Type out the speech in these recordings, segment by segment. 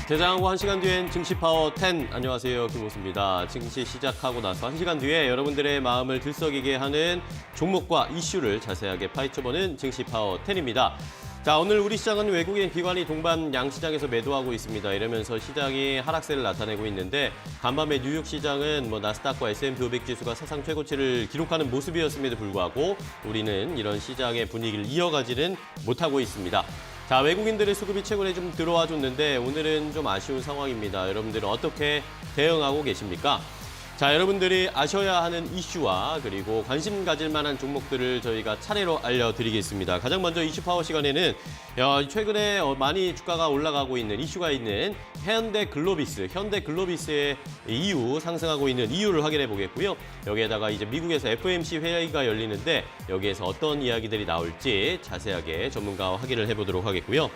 개장하고 1시간 뒤엔 증시파워 10. 안녕하세요. 김호수입니다. 증시 시작하고 나서 1시간 뒤에 여러분들의 마음을 들썩이게 하는 종목과 이슈를 자세하게 파헤쳐보는 증시파워 10입니다. 자, 오늘 우리 시장은 외국인 기관이 동반 양시장에서 매도하고 있습니다. 이러면서 시장이 하락세를 나타내고 있는데 간밤에 뉴욕 시장은 나스닥과 S&P 500 지수가 사상 최고치를 기록하는 모습이었음에도 불구하고 우리는 이런 시장의 분위기를 이어가지는 못하고 있습니다. 자, 외국인들의 수급이 최근에 좀 들어와 줬는데 오늘은 좀 아쉬운 상황입니다. 여러분들은 어떻게 대응하고 계십니까? 자, 여러분들이 아셔야 하는 이슈와 그리고 관심 가질 만한 종목들을 저희가 차례로 알려드리겠습니다. 가장 먼저 이슈파워 시간에는 최근에 많이 주가가 올라가고 있는 이슈가 있는 현대글로비스의 이유, 상승하고 있는 이유를 확인해 보겠고요. 여기에다가 이제 미국에서 FOMC 회의가 열리는데 여기에서 어떤 이야기들이 나올지 자세하게 전문가와 확인을 해보도록 하겠고요.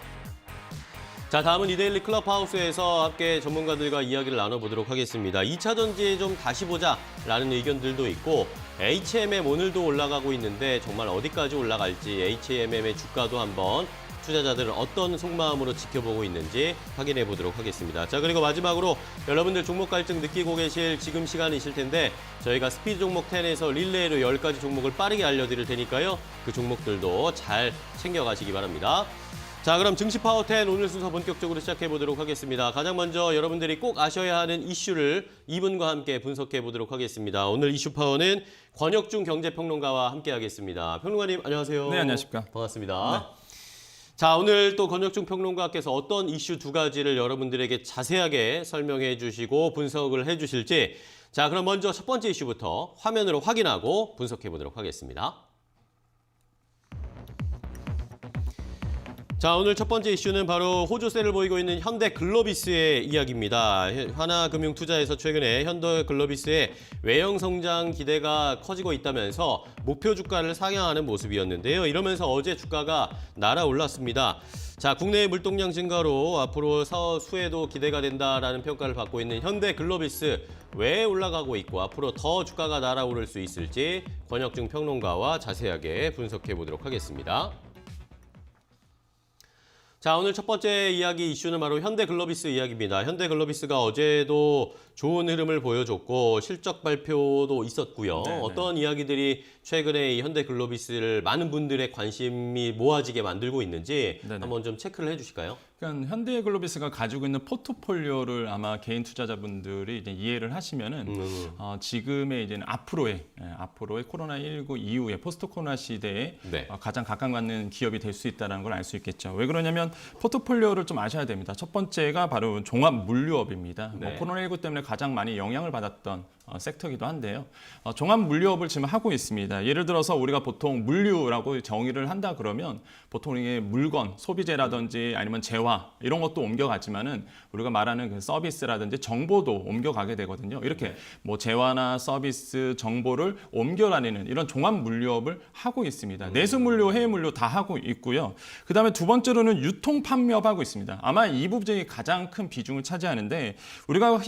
자, 다음은 이데일리 클럽하우스에서 함께 전문가들과 이야기를 나눠보도록 하겠습니다. 2차 전지에 좀 다시 보자라는 의견들도 있고 HMM 오늘도 올라가고 있는데 정말 어디까지 올라갈지 HMM의 주가도 한번 투자자들은 어떤 속마음으로 지켜보고 있는지 확인해 보도록 하겠습니다. 자, 그리고 마지막으로 여러분들 종목 갈증 느끼고 계실 지금 시간이실 텐데 저희가 스피드 종목 10에서 릴레이로 10가지 종목을 빠르게 알려드릴 테니까요. 그 종목들도 잘 챙겨가시기 바랍니다. 자, 그럼 증시파워 10 오늘 순서 본격적으로 시작해 보도록 하겠습니다. 가장 먼저 여러분들이 꼭 아셔야 하는 이슈를 이분과 함께 분석해 보도록 하겠습니다. 오늘 이슈파워는 권혁중 경제평론가와 함께 하겠습니다. 평론가님 안녕하세요. 네, 안녕하십니까. 반갑습니다. 네. 자, 오늘 또 권혁중 평론가께서 어떤 이슈 두 가지를 여러분들에게 자세하게 설명해 주시고 분석을 해 주실지, 자, 그럼 먼저 첫 번째 이슈부터 화면으로 확인하고 분석해 보도록 하겠습니다. 자, 오늘 첫 번째 이슈는 바로 호조세를 보이고 있는 현대글로비스의 이야기입니다. 하나금융투자에서 최근에 현대글로비스의 외형 성장 기대가 커지고 있다면서 목표 주가를 상향하는 모습이었는데요. 이러면서 어제 주가가 날아올랐습니다. 자, 국내의 물동량 증가로 앞으로 사업 수혜도 기대가 된다라는 평가를 받고 있는 현대글로비스 왜 올라가고 있고 앞으로 더 주가가 날아오를 수 있을지 권혁중 평론가와 자세하게 분석해 보도록 하겠습니다. 자, 오늘 첫 번째 이야기 이슈는 바로 현대글로비스 이야기입니다. 현대글로비스가 어제도 좋은 흐름을 보여줬고 실적 발표도 있었고요. 네네. 어떤 이야기들이 최근에 이 현대글로비스를 많은 분들의 관심이 모아지게 만들고 있는지 네네. 한번 좀 체크를 해주실까요? 그러니까 현대글로비스가 가지고 있는 포트폴리오를 아마 개인 투자자분들이 이제 이해를 하시면은 지금의 이제는 앞으로의 코로나19 이후의 포스트 코로나 시대에 네. 가장 각광받는 기업이 될 수 있다는 걸 알 수 있겠죠. 왜 그러냐면 포트폴리오를 좀 아셔야 됩니다. 첫 번째가 바로 종합 물류업입니다. 네. 코로나19 때문에 가장 많이 영향을 받았던 섹터이기도 한데요. 종합 물류업을 지금 하고 있습니다. 예를 들어서 우리가 보통 물류라고 정의를 한다 그러면 보통 이게 물건, 소비재라든지 아니면 재화 이런 것도 옮겨가지만은 우리가 말하는 그 서비스라든지 정보도 옮겨가게 되거든요. 이렇게 뭐 재화나 서비스, 정보를 옮겨다니는 이런 종합 물류업을 하고 있습니다. 내수 물류, 해외 물류 다 하고 있고요. 그다음에 두 번째로는 유통 판매업 하고 있습니다. 아마 이 부분이 가장 큰 비중을 차지하는데 우리가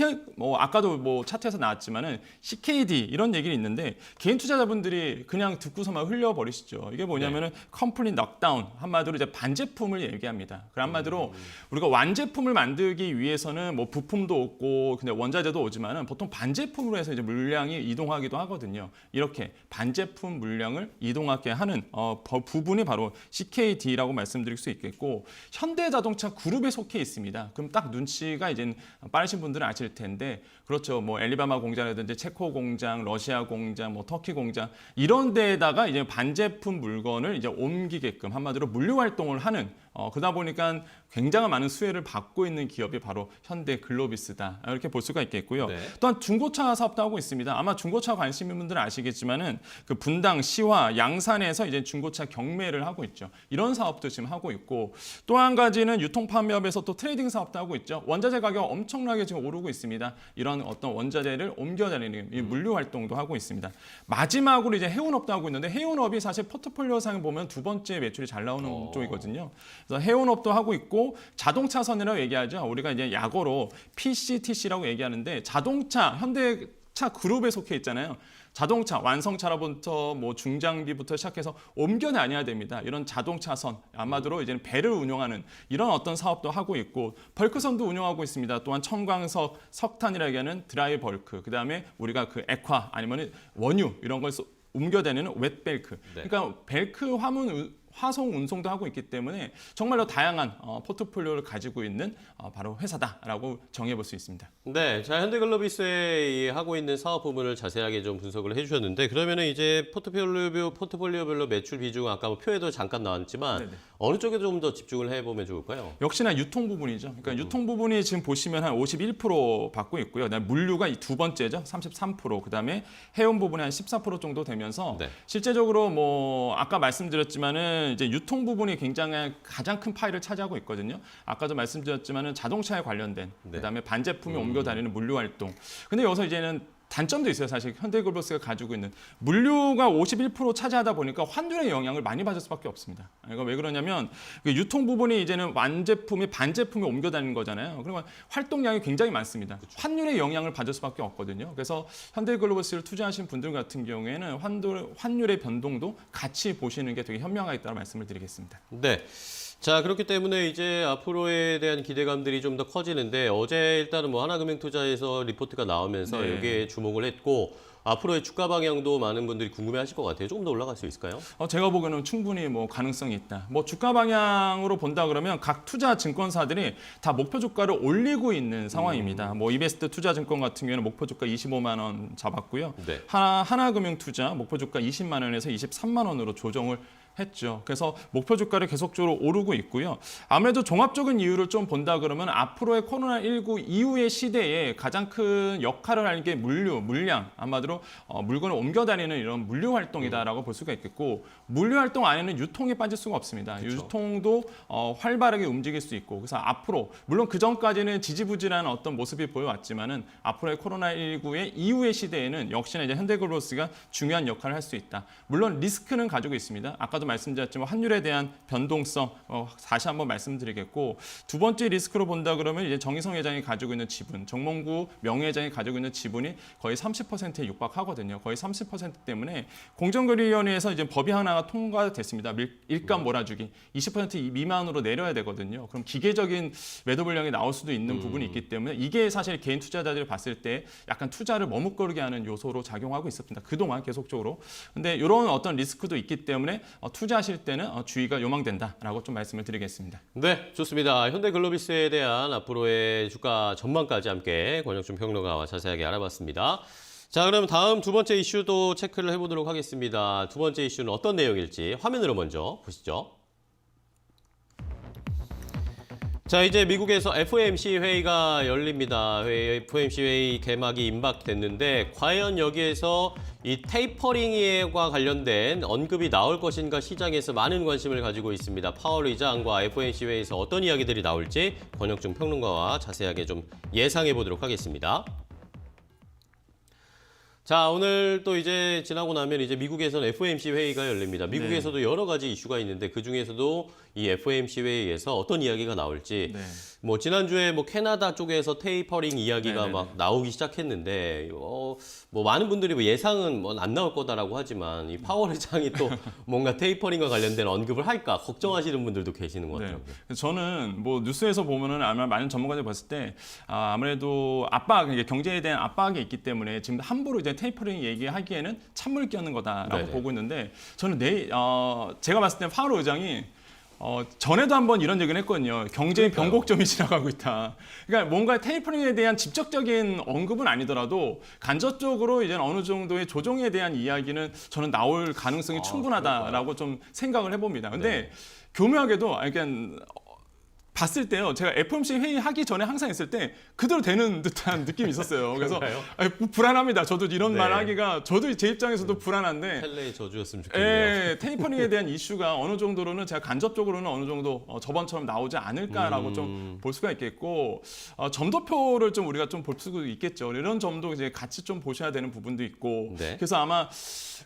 아까도 차트에서 나왔지만은 CKD 이런 얘기는 있는데 개인 투자자분들이 그냥 듣고서만 흘려버리시죠. 이게 뭐냐면은 컴플릿 넉다운, 한마디로 이제 반제품을 얘기합니다. 그 한마디로 우리가 완제품을 만들기 위해서는 뭐 부품도 없고 근데 원자재도 오지만은 보통 반제품으로 해서 이제 물량이 이동하기도 하거든요. 이렇게 반제품 물량을 이동하게 하는 부분이 바로 CKD라고 말씀드릴 수 있겠고 현대자동차 그룹에 속해 있습니다. 그럼 딱 눈치가 이제 빠르신 분들은 아실 텐데 그렇죠. 뭐 엘리바마 공장이라든지 체코 공장, 러시아 공장, 뭐 터키 공장 이런 데에다가 이제 반제품 물건을 이제 옮기게끔 한마디로 물류 활동을 하는 그러다 보니까 굉장히 많은 수혜를 받고 있는 기업이 바로 현대글로비스다. 이렇게 볼 수가 있겠고요. 네. 또한 중고차 사업도 하고 있습니다. 아마 중고차 관심 있는 분들은 아시겠지만은 그 분당, 시화, 양산에서 이제 중고차 경매를 하고 있죠. 이런 사업도 지금 하고 있고 또 한 가지는 유통 판매업에서 또 트레이딩 사업도 하고 있죠. 원자재 가격 엄청나게 지금 오르고 있습니다. 이런 어떤 원자재를 옮겨다니는 이 물류 활동도 하고 있습니다. 마지막으로 이제 해운업도 하고 있는데 해운업이 사실 포트폴리오상 보면 두 번째 매출이 잘 나오는 쪽이거든요. 그래서 해운업도 하고 있고 자동차선이라고 얘기하죠. 우리가 이제 약어로 PCTC라고 얘기하는데 자동차 현대차 그룹에 속해 있잖아요. 자동차 완성차로부터 뭐 중장비부터 시작해서 옮겨 다녀야 됩니다. 이런 자동차선, 아마도 이제는 배를 운영하는 이런 어떤 사업도 하고 있고 벌크선도 운영하고 있습니다. 또한 첨광석, 석탄이라고 하는 드라이 벌크, 그다음에 우리가 그 액화 아니면 원유 이런 걸 옮겨다니는 웻벨크. 네. 그러니까 벨크 화성 운송도 하고 있기 때문에 정말로 다양한 포트폴리오를 가지고 있는 바로 회사다라고 정해볼 수 있습니다. 네, 자 현대글로비스에 하고 있는 사업 부분을 자세하게 좀 분석을 해주셨는데 그러면은 이제 포트폴리오별로 매출 비중 아까 뭐 표에도 잠깐 나왔지만 네네. 어느 쪽에 좀 더 집중을 해보면 좋을까요? 역시나 유통 부분이죠. 그러니까 유통 부분이 지금 보시면 한 51% 받고 있고요. 그다음에 물류가 두 번째죠. 33%. 그다음에 해운 부분이 한 14% 정도 되면서 네. 실제적으로 뭐 아까 말씀드렸지만은 이제 유통 부분이 굉장히 가장 큰 파일을 차지하고 있거든요. 아까도 말씀드렸지만은 자동차에 관련된 네. 그다음에 반제품이 옮겨 다니는 물류 활동. 근데 여기서 이제는 단점도 있어요. 사실 현대글로비스가 가지고 있는 물류가 51% 차지하다 보니까 환율의 영향을 많이 받을 수밖에 없습니다. 이거 왜 그러냐면 그 유통 부분이 이제는 완제품이 반제품이 옮겨 다니는 거잖아요. 그러면 활동량이 굉장히 많습니다. 그쵸. 환율의 영향을 받을 수밖에 없거든요. 그래서 현대글로비스를 투자하신 분들 같은 경우에는 환율의 변동도 같이 보시는 게 되게 현명하겠다는 말씀을 드리겠습니다. 네. 자, 그렇기 때문에 이제 앞으로에 대한 기대감들이 좀 더 커지는데 어제 일단은 뭐 하나금융투자에서 리포트가 나오면서 네. 여기에 주목을 했고 앞으로의 주가 방향도 많은 분들이 궁금해하실 것 같아요. 조금 더 올라갈 수 있을까요? 제가 보기에는 충분히 뭐 가능성이 있다. 뭐 주가 방향으로 본다 그러면 각 투자 증권사들이 다 목표 주가를 올리고 있는 상황입니다. 뭐 이베스트 투자증권 같은 경우에는 목표 주가 25만 원 잡았고요. 네. 하나금융투자 목표 주가 20만 원에서 23만 원으로 조정을 했죠. 그래서 목표 주가를 계속적으로 오르고 있고요. 아무래도 종합적인 이유를 좀 본다 그러면 앞으로의 코로나19 이후의 시대에 가장 큰 역할을 하는 게 물량, 아마도 물건을 옮겨 다니는 이런 물류 활동이다라고 볼 수가 있겠고 물류 활동 안에는 유통이 빠질 수가 없습니다. 그쵸. 유통도 활발하게 움직일 수 있고 그래서 앞으로 물론 그 전까지는 지지부진한 어떤 모습이 보여왔지만은 앞으로의 코로나19의 이후의 시대에는 역시나 이제 현대글로비스가 중요한 역할을 할 수 있다. 물론 리스크는 가지고 있습니다. 아까도 말씀드렸지만 환율에 대한 변동성 다시 한번 말씀드리겠고 두 번째 리스크로 본다 그러면 이제 정의성 회장이 가지고 있는 지분, 정몽구 명예회장이 가지고 있는 지분이 거의 30%에 육박하거든요. 거의 30% 때문에 공정거래위원회에서 이제 법이 하나가 통과됐습니다. 일감 몰아주기 20% 미만으로 내려야 되거든요. 그럼 기계적인 매도 물량이 나올 수도 있는 부분이 있기 때문에 이게 사실 개인 투자자들이 봤을 때 약간 투자를 머뭇거리게 하는 요소로 작용하고 있었습니다. 그동안 계속적으로. 근데 이런 어떤 리스크도 있기 때문에 투자하실 때는 주의가 요망된다라고 좀 말씀을 드리겠습니다. 네, 좋습니다. 현대글로비스에 대한 앞으로의 주가 전망까지 함께 권혁준 평론가와 자세하게 알아봤습니다. 자, 그럼 다음 두 번째 이슈도 체크를 해보도록 하겠습니다. 두 번째 이슈는 어떤 내용일지 화면으로 먼저 보시죠. 자, 이제 미국에서 FOMC 회의가 열립니다. FOMC 회의 개막이 임박됐는데 과연 여기에서 이 테이퍼링과 관련된 언급이 나올 것인가 시장에서 많은 관심을 가지고 있습니다. 파월 의장과 FOMC 회의에서 어떤 이야기들이 나올지 권혁준 평론가와 자세하게 좀 예상해 보도록 하겠습니다. 자, 오늘 또 이제 지나고 나면 이제 미국에서는 FOMC 회의가 열립니다. 미국에서도 여러 가지 이슈가 있는데 그 중에서도 이 FOMC 회의에서 어떤 이야기가 나올지 뭐 지난주에 뭐 캐나다 쪽에서 테이퍼링 이야기가 막 나오기 시작했는데 뭐 많은 분들이 뭐 예상은 뭐 안 나올 거다라고 하지만 이 파월 회장이 또 뭔가 테이퍼링과 관련된 언급을 할까 걱정하시는 분들도 계시는 것 같아요. 저는 뭐 뉴스에서 보면은 아마 많은 전문가들 봤을 때 아무래도 압박, 경제에 대한 압박이 있기 때문에 지금 함부로 이제 테이퍼링 얘기하기에는 찬물 끼얹는 거다라고 네네. 보고 있는데 저는 제가 봤을 때 파월 의장이 전에도 한번 이런 얘기를 했거든요. 경제의 변곡점이 지나가고 있다. 그러니까 뭔가 테이퍼링에 대한 직접적인 언급은 아니더라도 간접적으로 이제 어느 정도의 조정에 대한 이야기는 저는 나올 가능성이 충분하다라고 좀 생각을 해봅니다. 근데 교묘하게도 그러니까 봤을 때요. 제가 FOMC 회의하기 전에 항상 있을 때 그대로 되는 듯한 느낌이 있었어요. 그래서 불안합니다. 저도 이런 말 하기가 저도 제 입장에서도 불안한데 텔레의 저주였으면 좋겠네요. 테이퍼링에 대한 이슈가 어느 정도로는 제가 간접적으로는 어느 정도 저번처럼 나오지 않을까라고 좀 볼 수가 있겠고 점도표를 좀 우리가 좀 볼 수도 있겠죠. 이런 점도 이제 같이 좀 보셔야 되는 부분도 있고 그래서 아마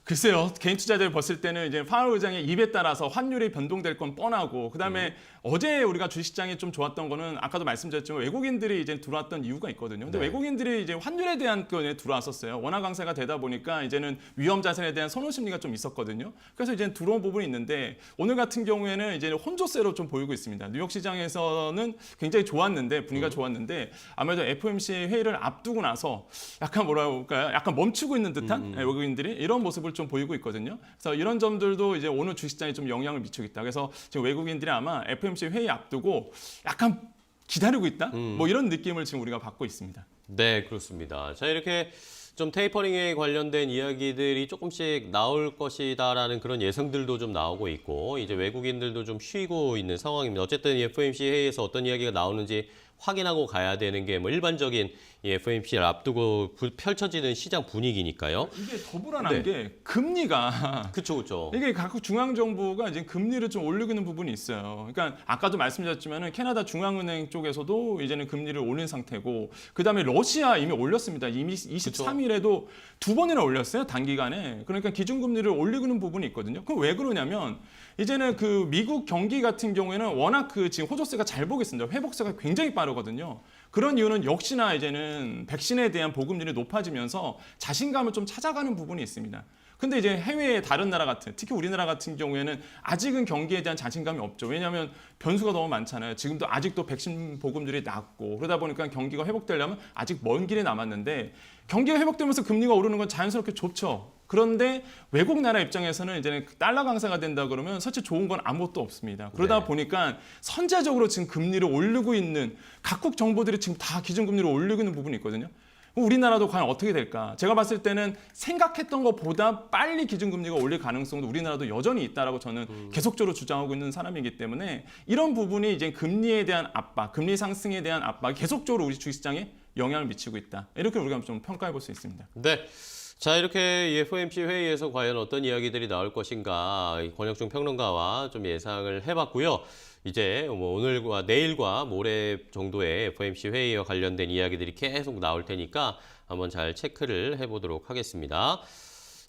글쎄요. 개인 투자자들 봤을 때는 이제 파월 의장의 입에 따라서 환율이 변동될 건 뻔하고 그다음에 어제 우리가 주식 주식시장이 좀 좋았던 거는 아까도 말씀드렸지만 외국인들이 이제 들어왔던 이유가 있거든요. 근데 네. 외국인들이 이제 환율에 대한 거에 들어왔었어요. 원화 강세가 되다 보니까 이제는 위험 자산에 대한 선호 심리가 좀 있었거든요. 그래서 이제 들어온 부분이 있는데 오늘 같은 경우에는 이제 혼조세로 좀 보이고 있습니다. 뉴욕 시장에서는 굉장히 좋았는데 분위기가 좋았는데 아무래도 FOMC 회의를 앞두고 나서 약간 뭐라 할까요? 약간 멈추고 있는 듯한 외국인들이 이런 모습을 좀 보이고 있거든요. 그래서 이런 점들도 이제 오늘 주식시장에 좀 영향을 미치고 있다. 그래서 지금 외국인들이 아마 FOMC 회의 앞두고 약간 기다리고 있다? 뭐 이런 느낌을 지금 우리가 받고 있습니다. 네, 그렇습니다. 자, 이렇게 좀 테이퍼링에 관련된 이야기들이 조금씩 나올 것이다라는 그런 예상들도 좀 나오고 있고 이제 외국인들도 좀 쉬고 있는 상황입니다. 어쨌든 이 FOMC 회의에서 어떤 이야기가 나오는지 확인하고 가야 되는 게 뭐 일반적인 이 FOMC를 앞두고 펼쳐지는 시장 분위기니까요. 이게 더 불안한 네. 게 금리가 그렇죠, 그렇죠. 이게 각국 중앙 정부가 이제 금리를 좀 올리고 있는 부분이 있어요. 그러니까 아까도 말씀드렸지만은 캐나다 중앙은행 쪽에서도 이제는 금리를 올린 상태고 그다음에 러시아 이미 올렸습니다. 이미 23일에도 두 번이나 올렸어요. 단기간에. 그러니까 기준금리를 올리고 있는 부분이 있거든요. 그럼 왜 그러냐면 이제는 그 미국 경기 같은 경우에는 워낙 그 지금 호조세가 잘 보고 있습니다. 회복세가 굉장히 빠르거든요. 그런 이유는 역시나 이제는 백신에 대한 보급률이 높아지면서 자신감을 좀 찾아가는 부분이 있습니다. 근데 이제 해외의 다른 나라 같은, 특히 우리나라 같은 경우에는 아직은 경기에 대한 자신감이 없죠. 왜냐하면 변수가 너무 많잖아요. 지금도 아직도 백신 보급률이 낮고 그러다 보니까 경기가 회복되려면 아직 먼 길이 남았는데 경기가 회복되면서 금리가 오르는 건 자연스럽게 좋죠. 그런데 외국 나라 입장에서는 이제는 달러 강세가 된다 그러면 사실 좋은 건 아무것도 없습니다. 그러다 네. 보니까 선제적으로 지금 금리를 올리고 있는 각국 정부들이 지금 다 기준금리를 올리고 있는 부분이 있거든요. 우리나라도 과연 어떻게 될까? 제가 봤을 때는 생각했던 것보다 빨리 기준금리가 올릴 가능성도 우리나라도 여전히 있다라고 저는 계속적으로 주장하고 있는 사람이기 때문에 이런 부분이 이제 금리에 대한 압박, 금리 상승에 대한 압박이 계속적으로 우리 주식시장에 영향을 미치고 있다. 이렇게 우리가 좀 평가해 볼 수 있습니다. 네. 자, 이렇게 이 FOMC 회의에서 과연 어떤 이야기들이 나올 것인가 권혁중 평론가와 좀 예상을 해봤고요. 이제 뭐 오늘과 내일과 모레 정도의 FOMC 회의와 관련된 이야기들이 계속 나올 테니까 한번 잘 체크를 해보도록 하겠습니다.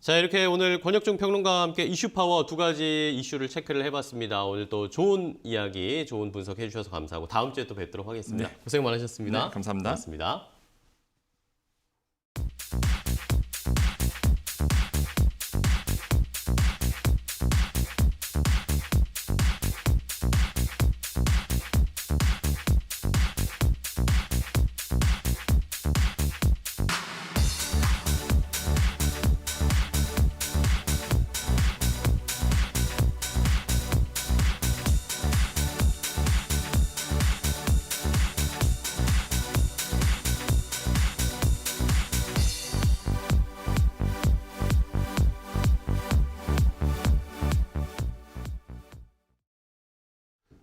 자, 이렇게 오늘 권혁중 평론가와 함께 이슈 파워 두 가지 이슈를 체크를 해봤습니다. 오늘 또 좋은 이야기, 좋은 분석해 주셔서 감사하고 다음 주에 또 뵙도록 하겠습니다. 네. 고생 많으셨습니다. 네, 감사합니다. 고맙습니다.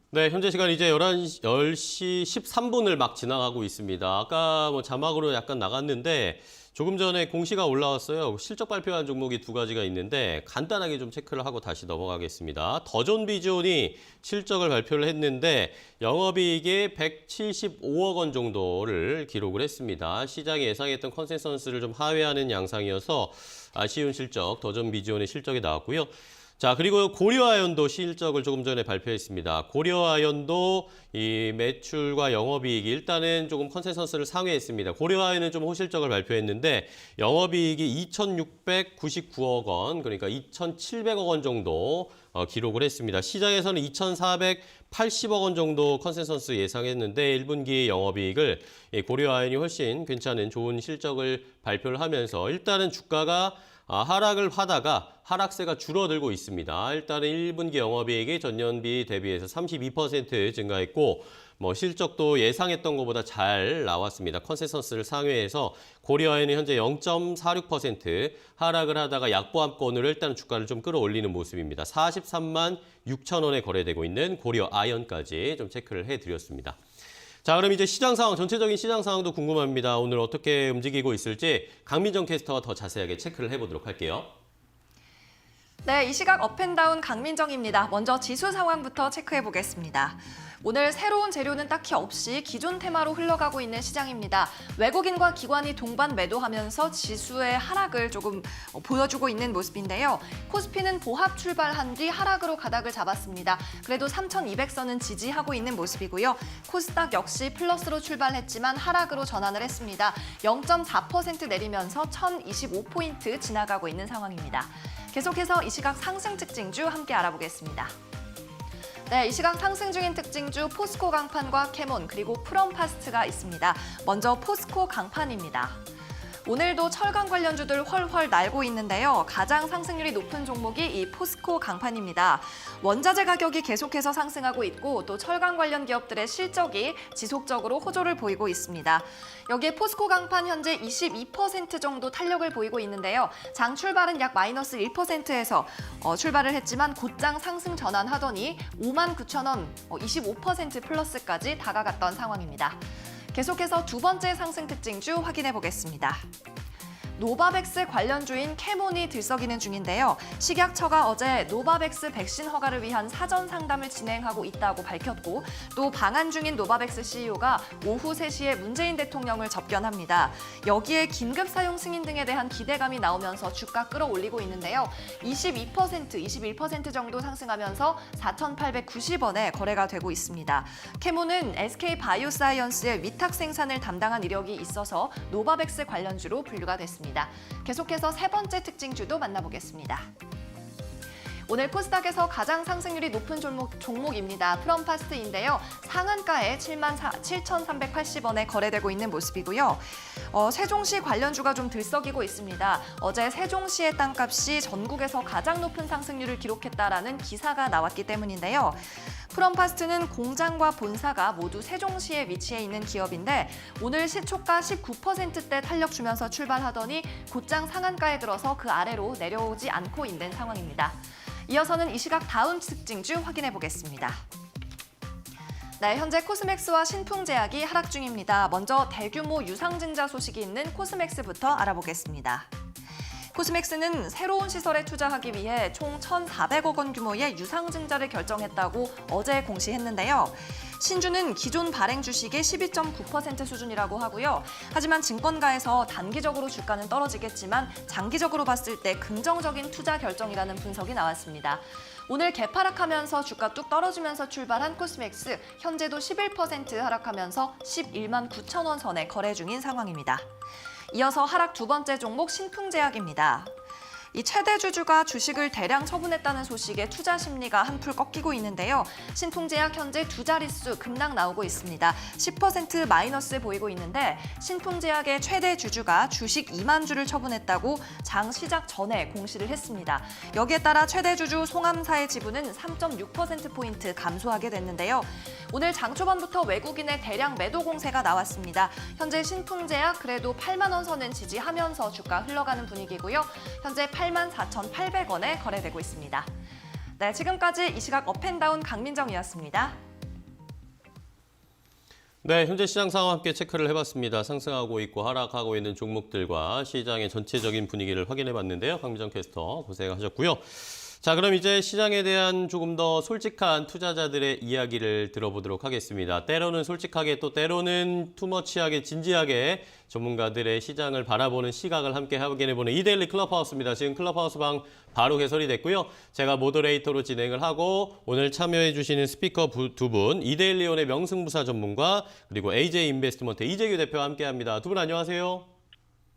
네, 현재 시간 이제 10시 13분을 막 지나가고 있습니다. 아까 뭐 자막으로 약간 나갔는데 조금 전에 공시가 올라왔어요. 실적 발표한 종목이 두 가지가 있는데 간단하게 좀 체크를 하고 다시 넘어가겠습니다. 더존비전이 실적을 발표를 했는데 영업이익이 175억 원 정도를 기록을 했습니다. 시장이 예상했던 컨센서스를 좀 하회하는 양상이어서 아쉬운 실적, 더존비전의 실적이 나왔고요. 자, 그리고 고려아연도 실적을 조금 전에 발표했습니다. 고려아연도 이 매출과 영업이익이 일단은 조금 컨센서스를 상회했습니다. 고려아연은 좀 호실적을 발표했는데 영업이익이 2,699억 원, 그러니까 2,700억 원 정도 기록을 했습니다. 시장에서는 2,480억 원 정도 컨센서스 예상했는데 1분기 영업이익을 고려아연이 훨씬 괜찮은 좋은 실적을 발표를 하면서 일단은 주가가 하락을 하다가 하락세가 줄어들고 있습니다. 일단은 1분기 영업이익이 전년비 대비해서 32% 증가했고 뭐 실적도 예상했던 것보다 잘 나왔습니다. 컨센서스를 상회해서 고려아연은 현재 0.46% 하락을 하다가 약보합권으로 일단 주가를 좀 끌어올리는 모습입니다. 43만 6천 원에 거래되고 있는 고려아연까지 좀 체크를 해드렸습니다. 자, 그럼 이제 시장 상황, 전체적인 시장 상황도 궁금합니다. 오늘 어떻게 움직이고 있을지 강민정 캐스터와 더 자세하게 체크를 해보도록 할게요. 네, 이 시각 업앤다운 강민정입니다. 먼저 지수 상황부터 체크해 보겠습니다. 오늘 새로운 재료는 딱히 없이 기존 테마로 흘러가고 있는 시장입니다. 외국인과 기관이 동반 매도하면서 지수의 하락을 조금 보여주고 있는 모습인데요. 코스피는 보합 출발한 뒤 하락으로 가닥을 잡았습니다. 그래도 3,200선은 지지하고 있는 모습이고요. 코스닥 역시 플러스로 출발했지만 하락으로 전환을 했습니다. 0.4% 내리면서 1,025포인트 지나가고 있는 상황입니다. 계속해서 이 시각 상승 특징주 함께 알아보겠습니다. 네, 이 시각 상승 중인 특징주 포스코 강판과 캐몬 그리고 프롬파스트가 있습니다. 먼저 포스코 강판입니다. 오늘도 철강 관련주들 훨훨 날고 있는데요. 가장 상승률이 높은 종목이 이 포스코 강판입니다. 원자재 가격이 계속해서 상승하고 있고 또 철강 관련 기업들의 실적이 지속적으로 호조를 보이고 있습니다. 여기에 포스코 강판 현재 22% 정도 탄력을 보이고 있는데요. 장 출발은 약 마이너스 1%에서 출발을 했지만 곧장 상승 전환하더니 59,000원, 25% 플러스까지 다가갔던 상황입니다. 계속해서 두 번째 상승 특징주 확인해 보겠습니다. 노바백스 관련주인 캐몬이 들썩이는 중인데요. 식약처가 어제 노바백스 백신 허가를 위한 사전 상담을 진행하고 있다고 밝혔고 또 방한 중인 노바백스 CEO가 오후 3시에 문재인 대통령을 접견합니다. 여기에 긴급 사용 승인 등에 대한 기대감이 나오면서 주가 끌어올리고 있는데요. 21% 정도 상승하면서 4,890원에 거래가 되고 있습니다. 캐몬은 SK바이오사이언스의 위탁 생산을 담당한 이력이 있어서 노바백스 관련주로 분류가 됐습니다. 계속해서 세 번째 특징주도 만나보겠습니다. 오늘 코스닥에서 가장 상승률이 높은 종목입니다. 프롬파스트인데요. 상한가에 77,380원에 거래되고 있는 모습이고요. 세종시 관련주가 좀 들썩이고 있습니다. 어제 세종시의 땅값이 전국에서 가장 높은 상승률을 기록했다라는 기사가 나왔기 때문인데요. 프롬파스트는 공장과 본사가 모두 세종시에 위치해 있는 기업인데 오늘 시초가 19%대 탄력 주면서 출발하더니 곧장 상한가에 들어서 그 아래로 내려오지 않고 있는 상황입니다. 이어서는 이 시각 다음 특징주 확인해 보겠습니다. 네, 현재 코스맥스와 신풍제약이 하락 중입니다. 먼저 대규모 유상증자 소식이 있는 코스맥스부터 알아보겠습니다. 코스맥스는 새로운 시설에 투자하기 위해 총 1,400억 원 규모의 유상증자를 결정했다고 어제 공시했는데요. 신주는 기존 발행 주식의 12.9% 수준이라고 하고요. 하지만 증권가에서 단기적으로 주가는 떨어지겠지만 장기적으로 봤을 때 긍정적인 투자 결정이라는 분석이 나왔습니다. 오늘 개파락하면서 주가 뚝 떨어지면서 출발한 코스맥스, 현재도 11% 하락하면서 11만 9천 원 선에 거래 중인 상황입니다. 이어서 하락 두 번째 종목 신풍제약입니다. 이 최대 주주가 주식을 대량 처분했다는 소식에 투자 심리가 한풀 꺾이고 있는데요. 신풍제약 현재 두 자릿수 급락 나오고 있습니다. 10% 마이너스 보이고 있는데 신풍제약의 최대 주주가 주식 2만 주를 처분했다고 장 시작 전에 공시를 했습니다. 여기에 따라 최대 주주 송암사의 지분은 3.6%포인트 감소하게 됐는데요. 오늘 장 초반부터 외국인의 대량 매도 공세가 나왔습니다. 현재 신풍제약 그래도 8만 원 선은 지지하면서 주가 흘러가는 분위기고요. 현재 84,800원에 거래되고 있습니다. 네, 지금까지 이 시각 업앤다운 강민정이었습니다. 네, 현재 시장 상황 함께 체크를 해봤습니다. 상승하고 있고 하락하고 있는 종목들과 시장의 전체적인 분위기를 확인해봤는데요. 강민정 캐스터 고생하셨고요. 자, 그럼 이제 시장에 대한 조금 더 솔직한 투자자들의 이야기를 들어보도록 하겠습니다. 때로는 솔직하게 또 때로는 투머치하게 진지하게 전문가들의 시장을 바라보는 시각을 함께 확인해보는 이데일리 클럽하우스입니다. 지금 클럽하우스 방 바로 개설이 됐고요. 제가 모더레이터로 진행을 하고 오늘 참여해 주시는 스피커 두 분, 이데일리온의 명승부사 전문가 그리고 AJ 인베스트먼트 이재규 대표와 함께합니다. 두 분 안녕하세요.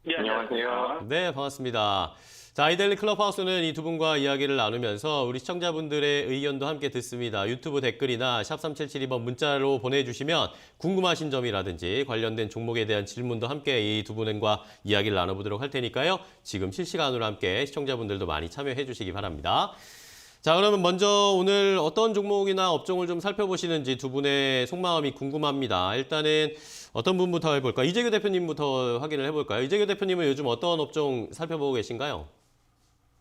네, 안녕하세요. 네, 반갑습니다. 자, 이데일리 클럽하우스는 이 두 분과 이야기를 나누면서 우리 시청자분들의 의견도 함께 듣습니다. 유튜브 댓글이나 샵 3772번 문자로 보내주시면 궁금하신 점이라든지 관련된 종목에 대한 질문도 함께 이 두 분과 이야기를 나눠보도록 할 테니까요. 지금 실시간으로 함께 시청자분들도 많이 참여해 주시기 바랍니다. 자, 그러면 먼저 오늘 어떤 종목이나 업종을 좀 살펴보시는지 두 분의 속마음이 궁금합니다. 일단은 어떤 분부터 해볼까요? 이재규 대표님부터 확인을 해볼까요? 이재규 대표님은 요즘 어떤 업종 살펴보고 계신가요?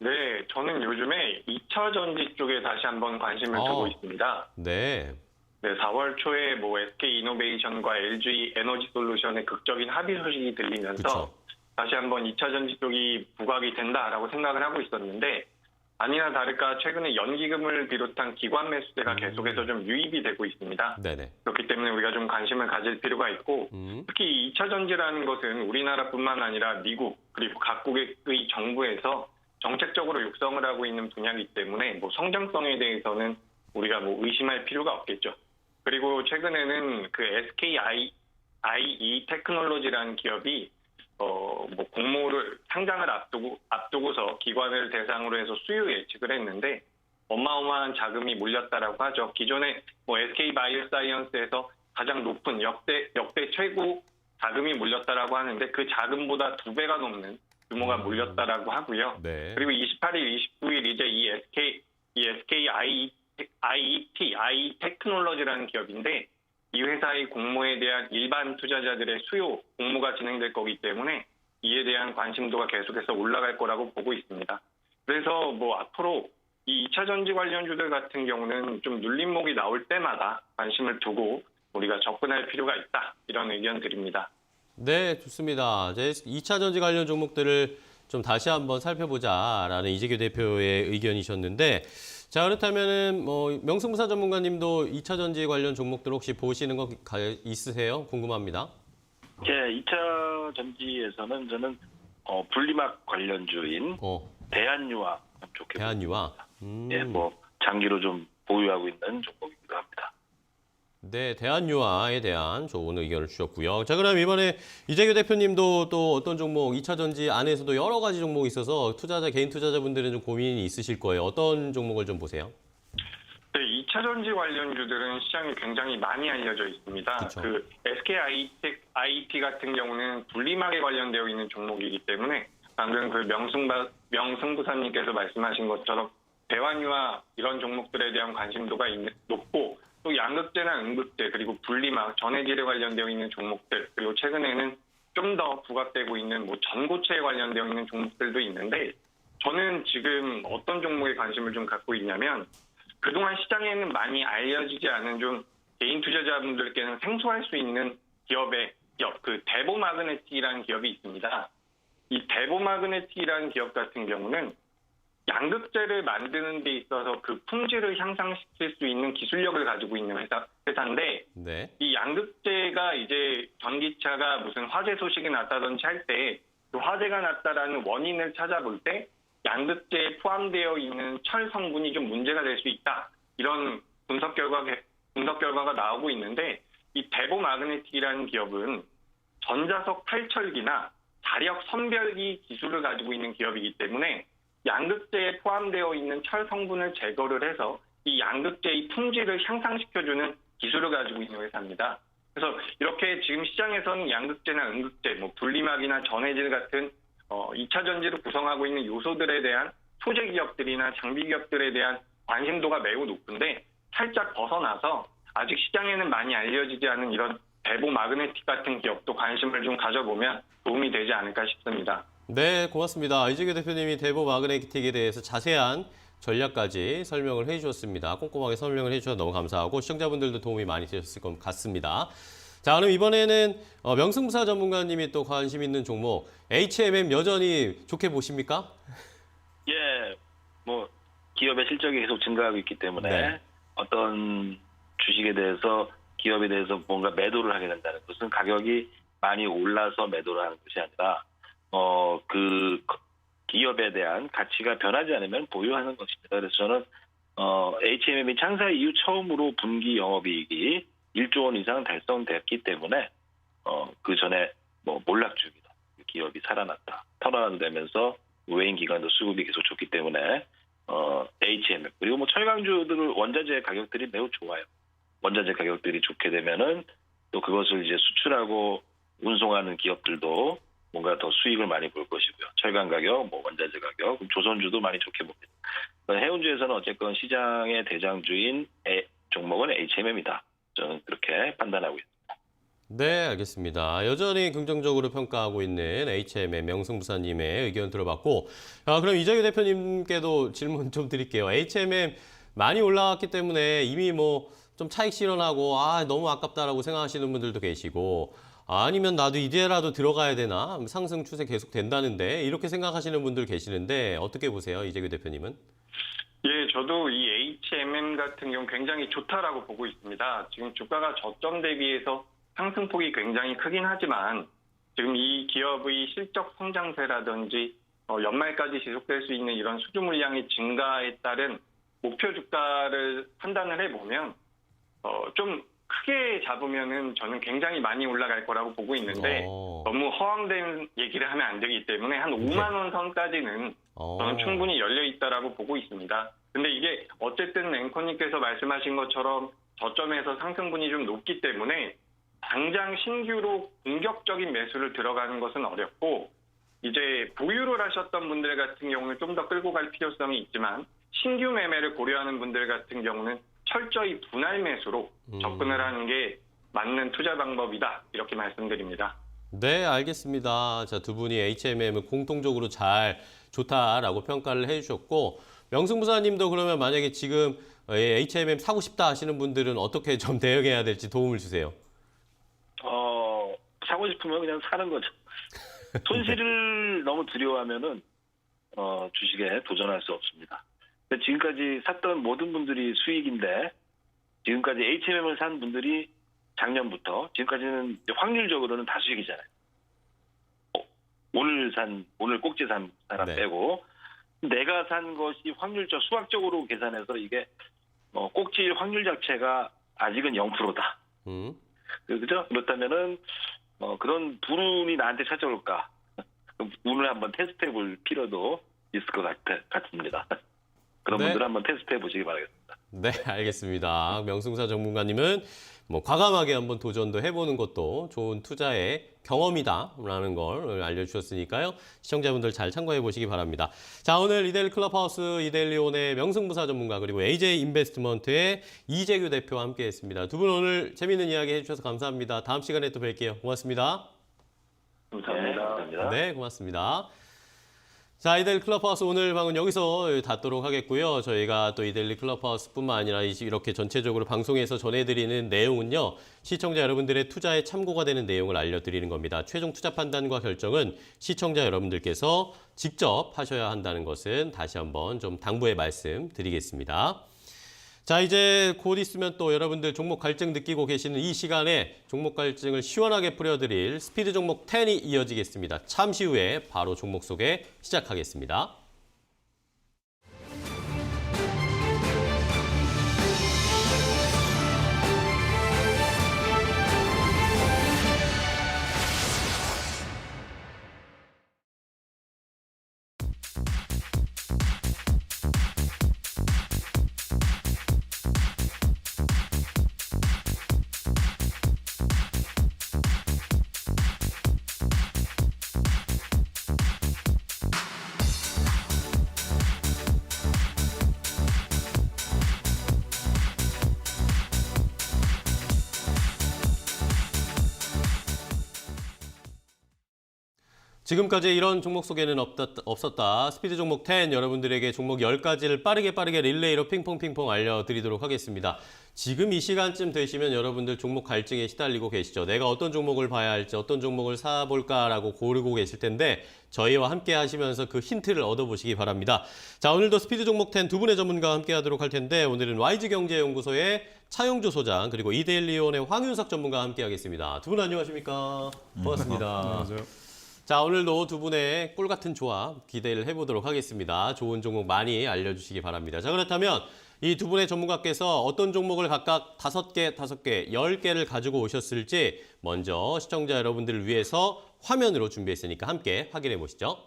네, 저는 요즘에 2차 전지 쪽에 다시 한번 관심을 두고 있습니다. 네. 네, 4월 초에 SK 이노베이션과 LG 에너지 솔루션의 극적인 합의 소식이 들리면서 그쵸. 다시 한번 2차 전지 쪽이 부각이 된다라고 생각을 하고 있었는데 아니나 다를까 최근에 연기금을 비롯한 기관 매수세가 계속해서 좀 유입이 되고 있습니다. 네네. 그렇기 때문에 우리가 좀 관심을 가질 필요가 있고 특히 2차 전지라는 것은 우리나라뿐만 아니라 미국 그리고 각국의 정부에서 정책적으로 육성을 하고 있는 분야이기 때문에 뭐 성장성에 대해서는 우리가 뭐 의심할 필요가 없겠죠. 그리고 최근에는 그 SKIE 테크놀로지라는 기업이 뭐 공모를 상장을 앞두고서 기관을 대상으로 해서 수요 예측을 했는데 어마어마한 자금이 몰렸다라고 하죠. 기존에 뭐 SK 바이오사이언스에서 가장 높은 역대 최고 자금이 몰렸다라고 하는데 그 자금보다 2배가 넘는 규모가 몰렸다라고 하고요. 네. 그리고 28일, 29일 이제 이 SKIE 테크놀로지라는 기업인데 이 회사의 공모에 대한 일반 투자자들의 수요 공모가 진행될 거기 때문에 이에 대한 관심도가 계속해서 올라갈 거라고 보고 있습니다. 그래서 뭐 앞으로 이 2차 전지 관련주들 같은 경우는 좀 눌림목이 나올 때마다 관심을 두고 우리가 접근할 필요가 있다. 이런 의견 드립니다. 네, 좋습니다. 이제 2차 전지 관련 종목들을 좀 다시 한번 살펴보자라는 이재규 대표의 의견이셨는데, 자, 그렇다면은 뭐 명승부사 전문가님도 2차 전지 관련 종목들 혹시 보시는 거 있으세요? 궁금합니다. 제 2차 전지에서는 저는 분리막 관련주인 대한유화 좋게 대한유화. 예, 뭐 장기로 좀 보유하고 있는 종목이기도 합니다. 네, 대한유화에 대한 좋은 의견을 주셨고요. 자, 그럼 이번에 이재규 대표님도 또 어떤 종목, 2차 전지 안에서도 여러 가지 종목이 있어서 개인 투자자분들은 좀 고민이 있으실 거예요. 어떤 종목을 좀 보세요? 네, 2차 전지 관련주들은 시장에 굉장히 많이 알려져 있습니다. 그쵸. 그 SKIT 같은 경우는 분리막에 관련되어 있는 종목이기 때문에 방금 그 명승부사님께서 말씀하신 것처럼 대환유화 이런 종목들에 대한 관심도가 높고 또 양극재나 음극재 그리고 분리막, 전해질에 관련되어 있는 종목들 그리고 최근에는 좀 더 부각되고 있는 뭐 전고체에 관련되어 있는 종목들도 있는데 저는 지금 어떤 종목에 관심을 좀 갖고 있냐면 그동안 시장에는 많이 알려지지 않은 좀 개인 투자자분들께는 생소할 수 있는 기업, 그 대보마그네틱이라는 기업이 있습니다. 이 대보마그네틱이라는 기업 같은 경우는 양극재를 만드는 데 있어서 그 품질을 향상시킬 수 있는 기술력을 가지고 있는 회사인데 네. 이 양극재가 이제 전기차가 무슨 화재 소식이 났다든지 할 때 그 화재가 났다라는 원인을 찾아볼 때 양극재에 포함되어 있는 철 성분이 좀 문제가 될 수 있다. 이런 분석 결과가 나오고 있는데 이 대보마그네틱이라는 기업은 전자석 탈철기나 자력 선별기 기술을 가지고 있는 기업이기 때문에 양극재에 포함되어 있는 철 성분을 제거를 해서 이 양극재의 품질을 향상시켜주는 기술을 가지고 있는 회사입니다. 그래서 이렇게 지금 시장에서는 양극재나 음극재, 뭐 분리막이나 전해질 같은 2차 전지를 구성하고 있는 요소들에 대한 소재 기업들이나 장비 기업들에 대한 관심도가 매우 높은데 살짝 벗어나서 아직 시장에는 많이 알려지지 않은 이런 대보마그네틱 같은 기업도 관심을 좀 가져보면 도움이 되지 않을까 싶습니다. 네, 고맙습니다. 이재규 대표님이 대보마그네틱에 대해서 자세한 전략까지 설명을 해주셨습니다. 꼼꼼하게 설명을 해주셔서 너무 감사하고 시청자분들도 도움이 많이 되셨을 것 같습니다. 자, 그럼 이번에는 명승부사 전문가님이 또 관심 있는 종목 HMM 여전히 좋게 보십니까? 예, 뭐 기업의 실적이 계속 증가하고 있기 때문에 네. 어떤 주식에 대해서 기업에 대해서 뭔가 매도를 하게 된다는 것은 가격이 많이 올라서 매도를 하는 것이 아니라 그 기업에 대한 가치가 변하지 않으면 보유하는 것입니다. 그래서 저는 HMM이 창사 이후 처음으로 분기 영업이익이 1조 원 이상 달성됐기 때문에 그 전에 뭐 몰락주입니다. 기업이 살아났다. 턴어라운드되면서 외인 기관도 수급이 계속 좋기 때문에 HMM 그리고 뭐 철강주들 원자재 가격들이 매우 좋아요. 원자재 가격들이 좋게 되면은 또 그것을 이제 수출하고 운송하는 기업들도 뭔가 더 수익을 많이 볼 것이고요. 철강 가격, 뭐 원자재 가격, 조선주도 많이 좋게 봅니다. 해운주에서는 어쨌건 시장의 대장주인 종목은 HMM이다. 저는 그렇게 판단하고 있습니다. 네, 알겠습니다. 여전히 긍정적으로 평가하고 있는 HMM 명승부사님의 의견 들어봤고, 그럼 이재규 대표님께도 질문 좀 드릴게요. HMM 많이 올라왔기 때문에 이미 뭐 좀 차익 실현하고 너무 아깝다라고 생각하시는 분들도 계시고, 아니면 나도 이제라도 들어가야 되나? 상승 추세 계속 된다는데 이렇게 생각하시는 분들 계시는데 어떻게 보세요, 이재규 대표님은? 예, 저도 이 HMM 같은 경우 굉장히 좋다라고 보고 있습니다. 지금 주가가 저점 대비해서 상승폭이 굉장히 크긴 하지만 지금 이 기업의 실적 성장세라든지 연말까지 지속될 수 있는 이런 수주 물량의 증가에 따른 목표 주가를 판단을 해보면 좀 크게 잡으면은 저는 굉장히 많이 올라갈 거라고 보고 있는데 너무 허황된 얘기를 하면 안 되기 때문에 한 5만 원 선까지는 저는 충분히 열려 있다라고 보고 있습니다. 근데 이게 어쨌든 앵커님께서 말씀하신 것처럼 저점에서 상승분이 좀 높기 때문에 당장 신규로 공격적인 매수를 들어가는 것은 어렵고 이제 보유를 하셨던 분들 같은 경우는 좀 더 끌고 갈 필요성이 있지만 신규 매매를 고려하는 분들 같은 경우는 철저히 분할 매수로 접근을 하는 게 맞는 투자 방법이다. 이렇게 말씀드립니다. 네, 알겠습니다. 자, 두 분이 HMM을 공통적으로 잘 좋다라고 평가를 해주셨고 명승부사님도 그러면 만약에 지금 HMM 사고 싶다 하시는 분들은 어떻게 좀 대응해야 될지 도움을 주세요. 사고 싶으면 그냥 사는 거죠. 손실을 너무 두려워하면은 주식에 도전할 수 없습니다. 근데 지금까지 샀던 모든 분들이 수익인데 지금까지 HMM을 산 분들이 작년부터 지금까지는 확률적으로는 다 수익이잖아요. 오늘 꼭지 산 사람 네. 빼고 내가 산 것이 확률적 수학적으로 계산해서 이게 꼭지일 확률 자체가 아직은 0%다. 그죠? 그렇다면은 그런 불운이 나한테 찾아올까? 운을 한번 테스트해 볼 필요도 있을 것 같습니다. 그런 네. 분들 한번 테스트해 보시기 바라겠습니다. 네, 알겠습니다. 명승사 전문가님은 과감하게 한번 도전도 해보는 것도 좋은 투자의 경험이다라는 걸 알려주셨으니까요. 시청자분들 잘 참고해 보시기 바랍니다. 자, 오늘 이데일리 클럽하우스 이데일리온의 명승부사 전문가 그리고 AJ 인베스트먼트의 이재규 대표와 함께했습니다. 두 분 오늘 재미있는 이야기 해주셔서 감사합니다. 다음 시간에 또 뵐게요. 고맙습니다. 감사합니다. 감사합니다. 네, 고맙습니다. 자, 이데일리 클럽하우스 오늘 방은 여기서 닫도록 하겠고요. 저희가 또 이데일리 클럽하우스뿐만 아니라 이렇게 전체적으로 방송에서 전해드리는 내용은요. 시청자 여러분들의 투자에 참고가 되는 내용을 알려드리는 겁니다. 최종 투자 판단과 결정은 시청자 여러분들께서 직접 하셔야 한다는 것은 다시 한번 좀 당부의 말씀 드리겠습니다. 자, 이제 곧 있으면 또 여러분들 종목 갈증 느끼고 계시는 이 시간에 종목 갈증을 시원하게 풀어드릴 스피드 종목 10이 이어지겠습니다. 잠시 후에 바로 종목 소개 시작하겠습니다. 지금까지 이런 종목 소개는 없었다. 스피드 종목 10 여러분들에게 종목 10가지를 빠르게 릴레이로 핑퐁 알려드리도록 하겠습니다. 지금 이 시간쯤 되시면 여러분들 종목 갈증에 시달리고 계시죠. 내가 어떤 종목을 봐야 할지 어떤 종목을 사볼까라고 고르고 계실 텐데 저희와 함께 하시면서 그 힌트를 얻어보시기 바랍니다. 자, 오늘도 스피드 종목 10 두 분의 전문가와 함께 하도록 할 텐데 오늘은 YG경제연구소의 차용주 소장 그리고 이데일리온의 황윤석 전문가와 함께 하겠습니다. 두 분 안녕하십니까? 반갑습니다. 안녕하세요. 자, 오늘도 두 분의 꿀 같은 조합 기대를 해보도록 하겠습니다. 좋은 종목 많이 알려주시기 바랍니다. 자, 그렇다면 이 두 분의 전문가께서 어떤 종목을 각각 5개, 10개를 가지고 오셨을지 먼저 시청자 여러분들을 위해서 화면으로 준비했으니까 함께 확인해 보시죠.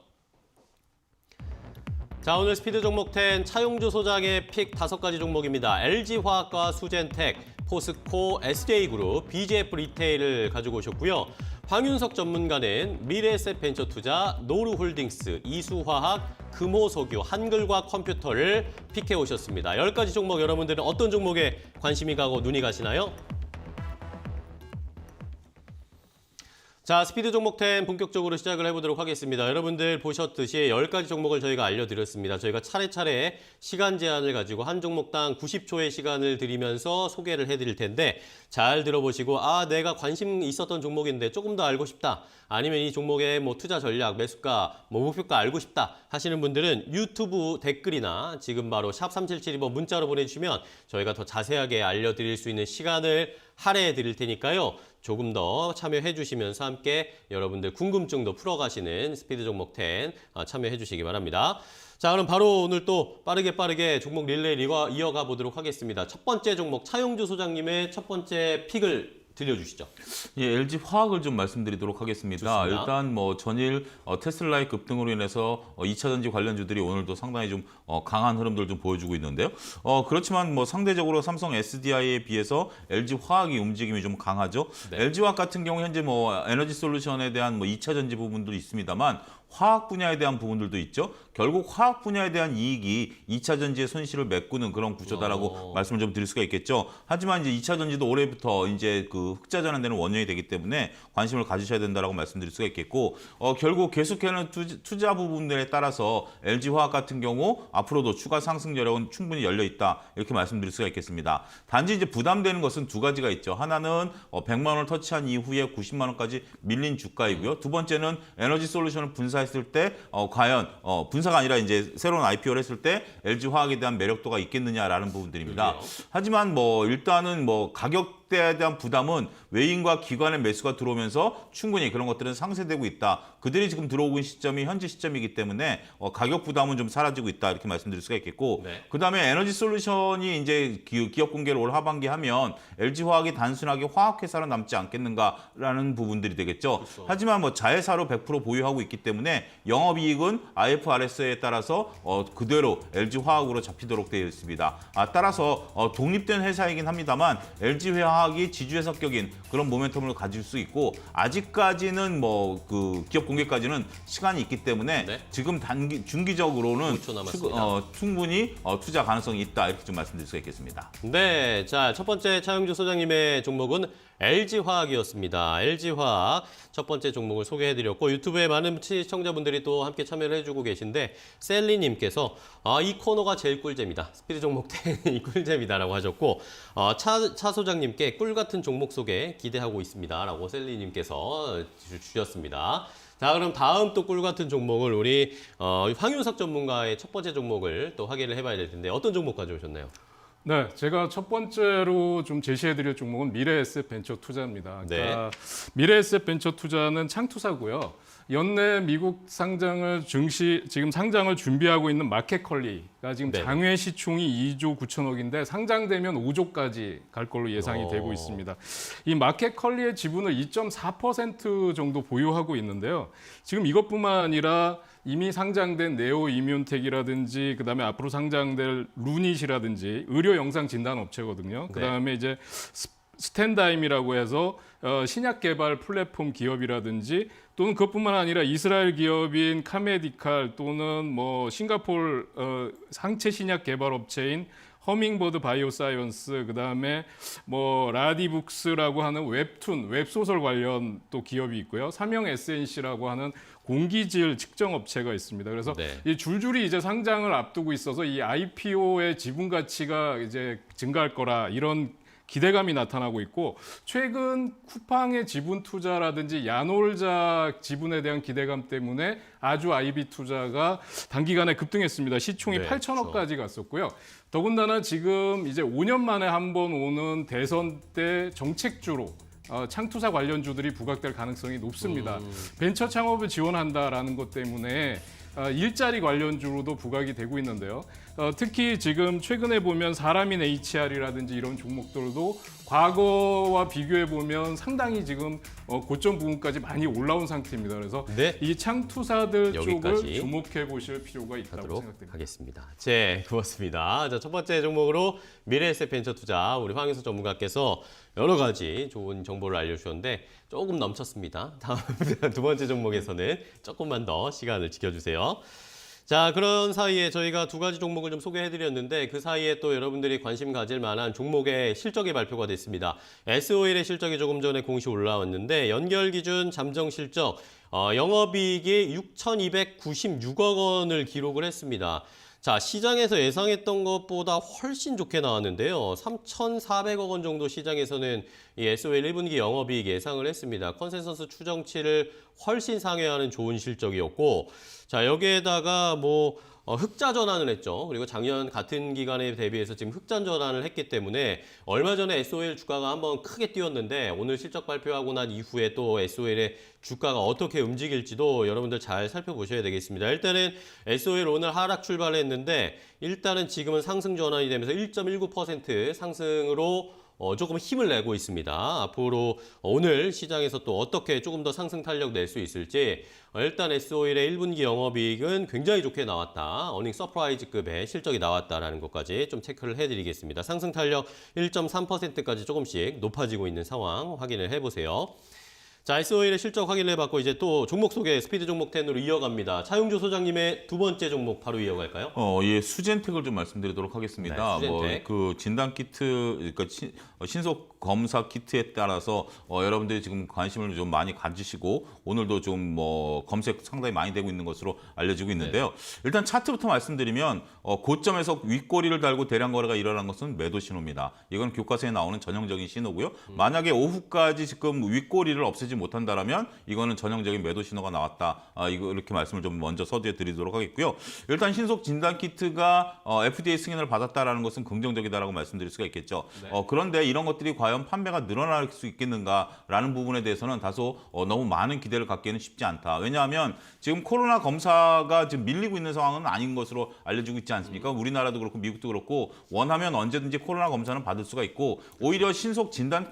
자, 오늘 스피드 종목 10 차용주 소장의 픽 5가지 종목입니다. LG화학과 수젠텍, 포스코, SJ그룹, BGF 리테일을 가지고 오셨고요. 황윤석 전문가는 미래에셋벤처투자, 노루홀딩스, 이수화학, 금호석유, 한글과 컴퓨터를 픽해 오셨습니다. 10가지 종목 여러분들은 어떤 종목에 관심이 가고 눈이 가시나요? 자, 스피드 종목 10 본격적으로 시작을 해보도록 하겠습니다. 여러분들 보셨듯이 10가지 종목을 저희가 알려드렸습니다. 저희가 차례차례 시간 제한을 가지고 한 종목당 90초의 시간을 드리면서 소개를 해드릴 텐데 잘 들어보시고 내가 관심 있었던 종목인데 조금 더 알고 싶다. 아니면 이 종목의 뭐 투자 전략, 매수가, 뭐 목표가 알고 싶다 하시는 분들은 유튜브 댓글이나 지금 바로 샵 3772번 문자로 보내주시면 저희가 더 자세하게 알려드릴 수 있는 시간을 할애해 드릴 테니까요. 조금 더 참여해 주시면서 함께 여러분들 궁금증도 풀어가시는 스피드 종목 10 참여해 주시기 바랍니다. 자, 그럼 바로 오늘 또 빠르게 종목 릴레이 이어가 보도록 하겠습니다. 첫 번째 종목 차용주 소장님의 첫 번째 픽을 들려주시죠. 예, LG 화학을 좀 말씀드리도록 하겠습니다. 좋습니다. 일단 뭐 전일 테슬라의 급등으로 인해서 2차 전지 관련주들이 오늘도 상당히 좀 강한 흐름들 좀 보여주고 있는데요. 그렇지만 뭐 상대적으로 삼성 SDI에 비해서 LG 화학이 움직임이 좀 강하죠. 네. LG 화학 같은 경우 현재 뭐 에너지 솔루션에 대한 뭐 2차 전지 부분도 있습니다만 화학 분야에 대한 부분들도 있죠. 결국 화학 분야에 대한 이익이 2차 전지의 손실을 메꾸는 그런 구조다라고 말씀을 좀 드릴 수가 있겠죠. 하지만 이제 2차 전지도 올해부터 이제 그 흑자 전환되는 원년이 되기 때문에 관심을 가지셔야 된다라고 말씀드릴 수가 있겠고, 결국 계속해는 투자 부분들에 따라서 LG 화학 같은 경우 앞으로도 추가 상승 여력은 충분히 열려 있다 이렇게 말씀드릴 수가 있겠습니다. 단지 이제 부담되는 것은 두 가지가 있죠. 하나는 100만 원을 터치한 이후에 90만 원까지 밀린 주가이고요. 두 번째는 에너지 솔루션을 분사했을 때 과연 분사가 아니라 이제 새로운 IPO를 했을 때 LG 화학에 대한 매력도가 있겠느냐라는 부분들입니다. 그러게요. 하지만 뭐 일단은 뭐 가격대에 대한 부담은 외인과 기관의 매수가 들어오면서 충분히 그런 것들은 상쇄되고 있다. 그들이 지금 들어오고 있는 시점이 현재 시점이기 때문에 가격 부담은 좀 사라지고 있다 이렇게 말씀드릴 수가 있겠고, 네. 그다음에 에너지 솔루션이 이제 기업 공개를 올 하반기 하면 LG 화학이 단순하게 화학 회사로 남지 않겠는가라는 부분들이 되겠죠. 그렇죠. 하지만 뭐 자회사로 100% 보유하고 있기 때문에 영업이익은 IFRS에 따라서 그대로 LG 화학으로 잡히도록 되어 있습니다. 따라서 독립된 회사이긴 합니다만 LG 화학이 지주회 성격인 그런 모멘텀을 가질 수 있고, 아직까지는 뭐 그 기업 공개까지는 시간이 있기 때문에 네. 지금 중기적으로는 5초 남았습니다. 충분히 투자 가능성이 있다 이렇게 좀 말씀드릴 수가 있겠습니다. 네, 자, 첫 번째 차용주 소장님의 종목은 LG화학이었습니다. LG화학 첫 번째 종목을 소개해드렸고 유튜브에 많은 시청자분들이 또 함께 참여를 해주고 계신데 셀리님께서 이 코너가 제일 꿀잼이다. 스피드 종목 10이 꿀잼이다라고 하셨고 차 소장님께 꿀 같은 종목 소개 기대하고 있습니다라고 셀리님께서 주셨습니다. 자, 그럼 다음 또 꿀 같은 종목을 우리 황윤석 전문가의 첫 번째 종목을 또 확인을 해봐야 될 텐데 어떤 종목 가져오셨나요? 네, 제가 첫 번째로 좀 제시해드릴 종목은 미래에셋 벤처 투자입니다. 그러니까 미래에셋 벤처 투자는 창투사고요. 연내 미국 상장을 지금 상장을 준비하고 있는 마켓컬리가 지금 네. 장외 시총이 2조 9천억인데 상장되면 5조까지 갈 걸로 예상이 되고 있습니다. 이 마켓컬리의 지분을 2.4% 정도 보유하고 있는데요. 지금 이것뿐만 아니라 이미 상장된 네오 이뮨텍이라든지 그다음에 앞으로 상장될 루닛이라든지 의료 영상 진단 업체거든요. 그다음에 이제 스탠다임이라고 해서 신약 개발 플랫폼 기업이라든지 또는 그것뿐만 아니라 이스라엘 기업인 카메디칼 또는 뭐 싱가포르 항체 신약 개발 업체인 허밍버드 바이오사이언스, 그다음에 뭐 라디북스라고 하는 웹툰, 웹소설 관련 또 기업이 있고요. 삼형 SNC라고 하는 공기질 측정 업체가 있습니다. 그래서 이 줄줄이 이제 상장을 앞두고 있어서 이 IPO의 지분 가치가 이제 증가할 거라 이런 기대감이 나타나고 있고, 최근 쿠팡의 지분 투자라든지 야놀자 지분에 대한 기대감 때문에 아주 IB 투자가 단기간에 급등했습니다. 시총이 8천억까지 갔었고요. 더군다나 지금 이제 5년 만에 한 번 오는 대선 때 정책주로 창투사 관련주들이 부각될 가능성이 높습니다. 벤처 창업을 지원한다라는 것 때문에 일자리 관련주로도 부각이 되고 있는데요. 특히 지금 최근에 보면 사람인 HR이라든지 이런 종목들도 과거와 비교해 보면 상당히 지금 고점 부분까지 많이 올라온 상태입니다. 그래서 이 창투사들 쪽을 주목해 보실 필요가 있다고 생각됩니다. 하겠습니다. 네, 고맙습니다. 자, 첫 번째 종목으로 미래에셋 벤처 투자 우리 황윤석 전문가께서 여러 가지 좋은 정보를 알려주셨는데 조금 넘쳤습니다. 다음 두 번째 종목에서는 조금만 더 시간을 지켜주세요. 자, 그런 사이에 저희가 두 가지 종목을 좀 소개해드렸는데 그 사이에 또 여러분들이 관심 가질 만한 종목의 실적이 발표가 됐습니다. S-오일의 실적이 조금 전에 공시 올라왔는데 연결 기준 잠정 실적 영업이익이 6,296억 원을 기록을 했습니다. 자, 시장에서 예상했던 것보다 훨씬 좋게 나왔는데요. 3,400억 원 정도 시장에서는 이 S-오일 1분기 영업이익 예상을 했습니다. 컨센서스 추정치를 훨씬 상회하는 좋은 실적이었고, 자, 여기에다가 흑자 전환을 했죠. 그리고 작년 같은 기간에 대비해서 지금 흑자 전환을 했기 때문에 얼마 전에 S-오일 주가가 한번 크게 뛰었는데 오늘 실적 발표하고 난 이후에 또 S-오일의 주가가 어떻게 움직일지도 여러분들 잘 살펴보셔야 되겠습니다. 일단은 S-오일 오늘 하락 출발했는데 일단은 지금은 상승 전환이 되면서 1.19% 상승으로 조금 힘을 내고 있습니다. 앞으로 오늘 시장에서 또 어떻게 조금 더 상승 탄력 낼 수 있을지 일단 S-오일의 1분기 영업이익은 굉장히 좋게 나왔다. 어닝 서프라이즈급의 실적이 나왔다라는 것까지 좀 체크를 해드리겠습니다. 상승 탄력 1.3%까지 조금씩 높아지고 있는 상황 확인을 해보세요. 자, S-오일의 실적 확인을 해봤고 이제 또 종목 소개 스피드 종목 10으로 이어갑니다. 차용조 소장님의 두 번째 종목 바로 이어갈까요? 예, 수젠텍을 좀 말씀드리도록 하겠습니다. 네, 수젠텍. 그 진단 키트, 그러니까 신속 검사 키트에 따라서 여러분들이 지금 관심을 좀 많이 가지시고 오늘도 좀 검색 상당히 많이 되고 있는 것으로 알려지고 있는데요. 일단 차트부터 말씀드리면 고점에서 윗꼬리를 달고 대량 거래가 일어난 것은 매도 신호입니다. 이건 교과서에 나오는 전형적인 신호고요. 만약에 오후까지 지금 윗꼬리를 없애지 못한다라면 이거는 전형적인 매도 신호가 나왔다. 이거 이렇게 말씀을 좀 먼저 서두에 드리도록 하겠고요. 일단 신속 진단 키트가 FDA 승인을 받았다라는 것은 긍정적이다라고 말씀드릴 수가 있겠죠. 네. 그런데 이런 것들이 과연 판매가 늘어날 수 있겠는가라는 부분에 대해서는 다소 너무 많은 기대를 갖기에는 쉽지 않다. 왜냐하면 지금 코로나 검사가 지금 밀리고 있는 상황은 아닌 것으로 알려지고 있지 않습니까? 우리나라도 그렇고 미국도 그렇고 원하면 언제든지 코로나 검사는 받을 수가 있고 오히려 신속 진단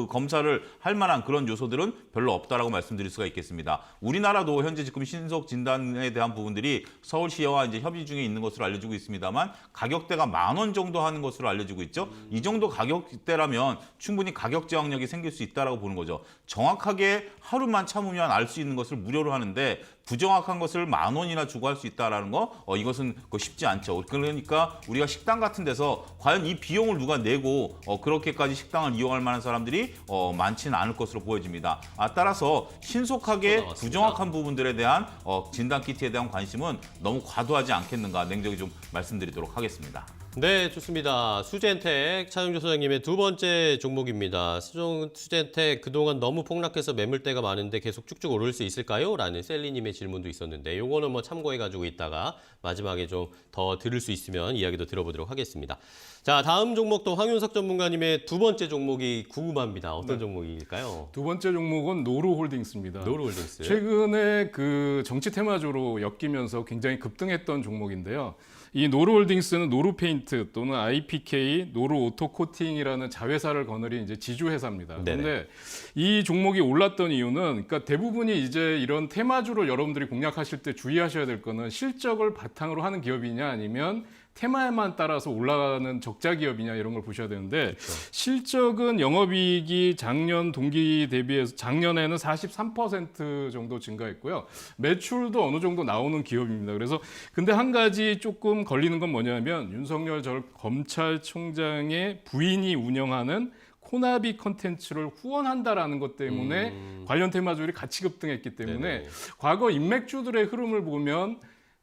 검사를 할 만한 그런 요소들은 별로 없다라고 말씀드릴 수가 있겠습니다. 우리나라도 현재 지금 신속 진단에 대한 부분들이 서울시와 이제 협의 중에 있는 것으로 알려지고 있습니다만 가격대가 10,000원 정도 하는 것으로 알려지고 있죠. 이 정도 가격대라면 충분히 가격 저항력이 생길 수 있다라고 보는 거죠. 정확하게 하루만 참으면 알 수 있는 것을 무료로 하는데 부정확한 것을 10,000원이나 주고 할 수 있다라는 거 이것은 쉽지 않죠. 그러니까 우리가 식당 같은 데서 과연 이 비용을 누가 내고 그렇게까지 식당을 이용할 만한 사람들이 많지는 않을 것으로 보여집니다. 따라서 신속하게 부정확한 부분들에 대한 진단 키트에 대한 관심은 너무 과도하지 않겠는가 냉정히 좀 말씀드리도록 하겠습니다. 네, 좋습니다. 수젠텍 차용조 소장님의 두 번째 종목입니다. 수젠텍 그동안 너무 폭락해서 매물대가 많은데 계속 쭉쭉 오를 수 있을까요? 라는 셀리님의 질문도 있었는데 요거는 참고해가지고 있다가 마지막에 좀 더 들을 수 있으면 이야기도 들어보도록 하겠습니다. 자, 다음 종목도 황윤석 전문가님의 두 번째 종목이 궁금합니다. 어떤 종목일까요? 두 번째 종목은 노루홀딩스입니다. 노루홀딩스. 최근에 그 정치 테마주로 엮이면서 굉장히 급등했던 종목인데요. 이 노루홀딩스는 노루페인트 또는 IPK, 노루오토코팅이라는 자회사를 거느린 이제 지주회사입니다. 그런데 이 종목이 올랐던 이유는 그러니까 대부분이 이제 이런 테마주를 여러분들이 공략하실 때 주의하셔야 될 거는 실적을 바탕으로 하는 기업이냐 아니면 테마에만 따라서 올라가는 적자 기업이냐 이런 걸 보셔야 되는데 실적은 영업이익이 작년 동기 대비해서 작년에는 43% 정도 증가했고요. 매출도 어느 정도 나오는 기업입니다. 그래서 근데 한 가지 조금 걸리는 건 뭐냐면 윤석열 전 검찰총장의 부인이 운영하는 코나비 컨텐츠를 후원한다라는 것 때문에 관련 테마주들이 같이 급등했기 때문에 과거 인맥주들의 흐름을 보면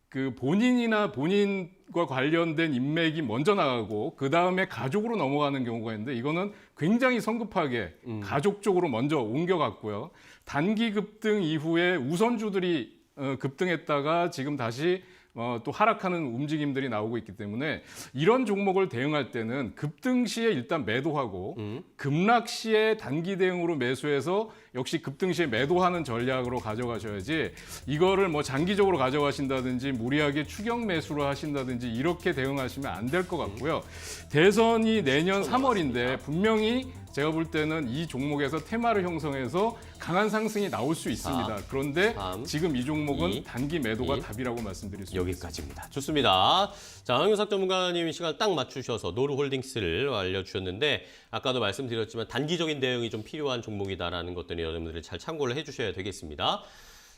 그 본인과 관련된 인맥이 먼저 나가고 그 다음에 가족으로 넘어가는 경우가 있는데 이거는 굉장히 성급하게 가족 쪽으로 먼저 옮겨갔고요. 단기 급등 이후에 우선주들이 급등했다가 지금 다시 또 하락하는 움직임들이 나오고 있기 때문에 이런 종목을 대응할 때는 급등 시에 일단 매도하고 급락 시에 단기 대응으로 매수해서 역시 급등 시에 매도하는 전략으로 가져가셔야지 이거를 장기적으로 가져가신다든지 무리하게 추격 매수를 하신다든지 이렇게 대응하시면 안 될 것 같고요. 대선이 내년 3월인데 분명히 제가 볼 때는 이 종목에서 테마를 형성해서 강한 상승이 나올 수 있습니다. 그런데 지금 이 종목은 단기 매도가 답이라고 말씀드릴 수 있습니다. 여기까지입니다. 좋습니다. 자, 황윤석 전문가님이 시간 딱 맞추셔서 노루홀딩스를 알려주셨는데 아까도 말씀드렸지만 단기적인 대응이 좀 필요한 종목이다라는 것들이 여러분들이 잘 참고를 해주셔야 되겠습니다.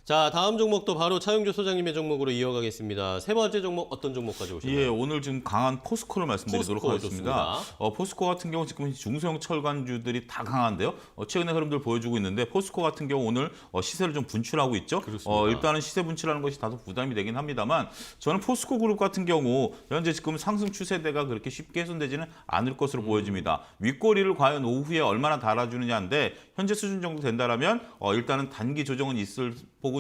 자, 다음 종목도 바로 차용주 소장님의 종목으로 이어가겠습니다. 세 번째 종목 어떤 종목 가져오셨나요? 예, 오늘 지금 강한 포스코를 말씀드리도록 포스코 하겠습니다. 좋습니다. 포스코 같은 경우 지금 중소형 철강주들이 다 강한데요. 최근의 흐름들 보여주고 있는데 포스코 같은 경우 오늘 시세를 좀 분출하고 있죠. 그렇습니다. 일단은 시세 분출하는 것이 다소 부담이 되긴 합니다만 저는 포스코 그룹 같은 경우 현재 지금 상승 추세대가 그렇게 쉽게 훼손되지는 않을 것으로 보여집니다. 윗꼬리를 과연 오후에 얼마나 달아주느냐인데 현재 수준 정도 된다라면 일단은 단기 조정은 있을 폭은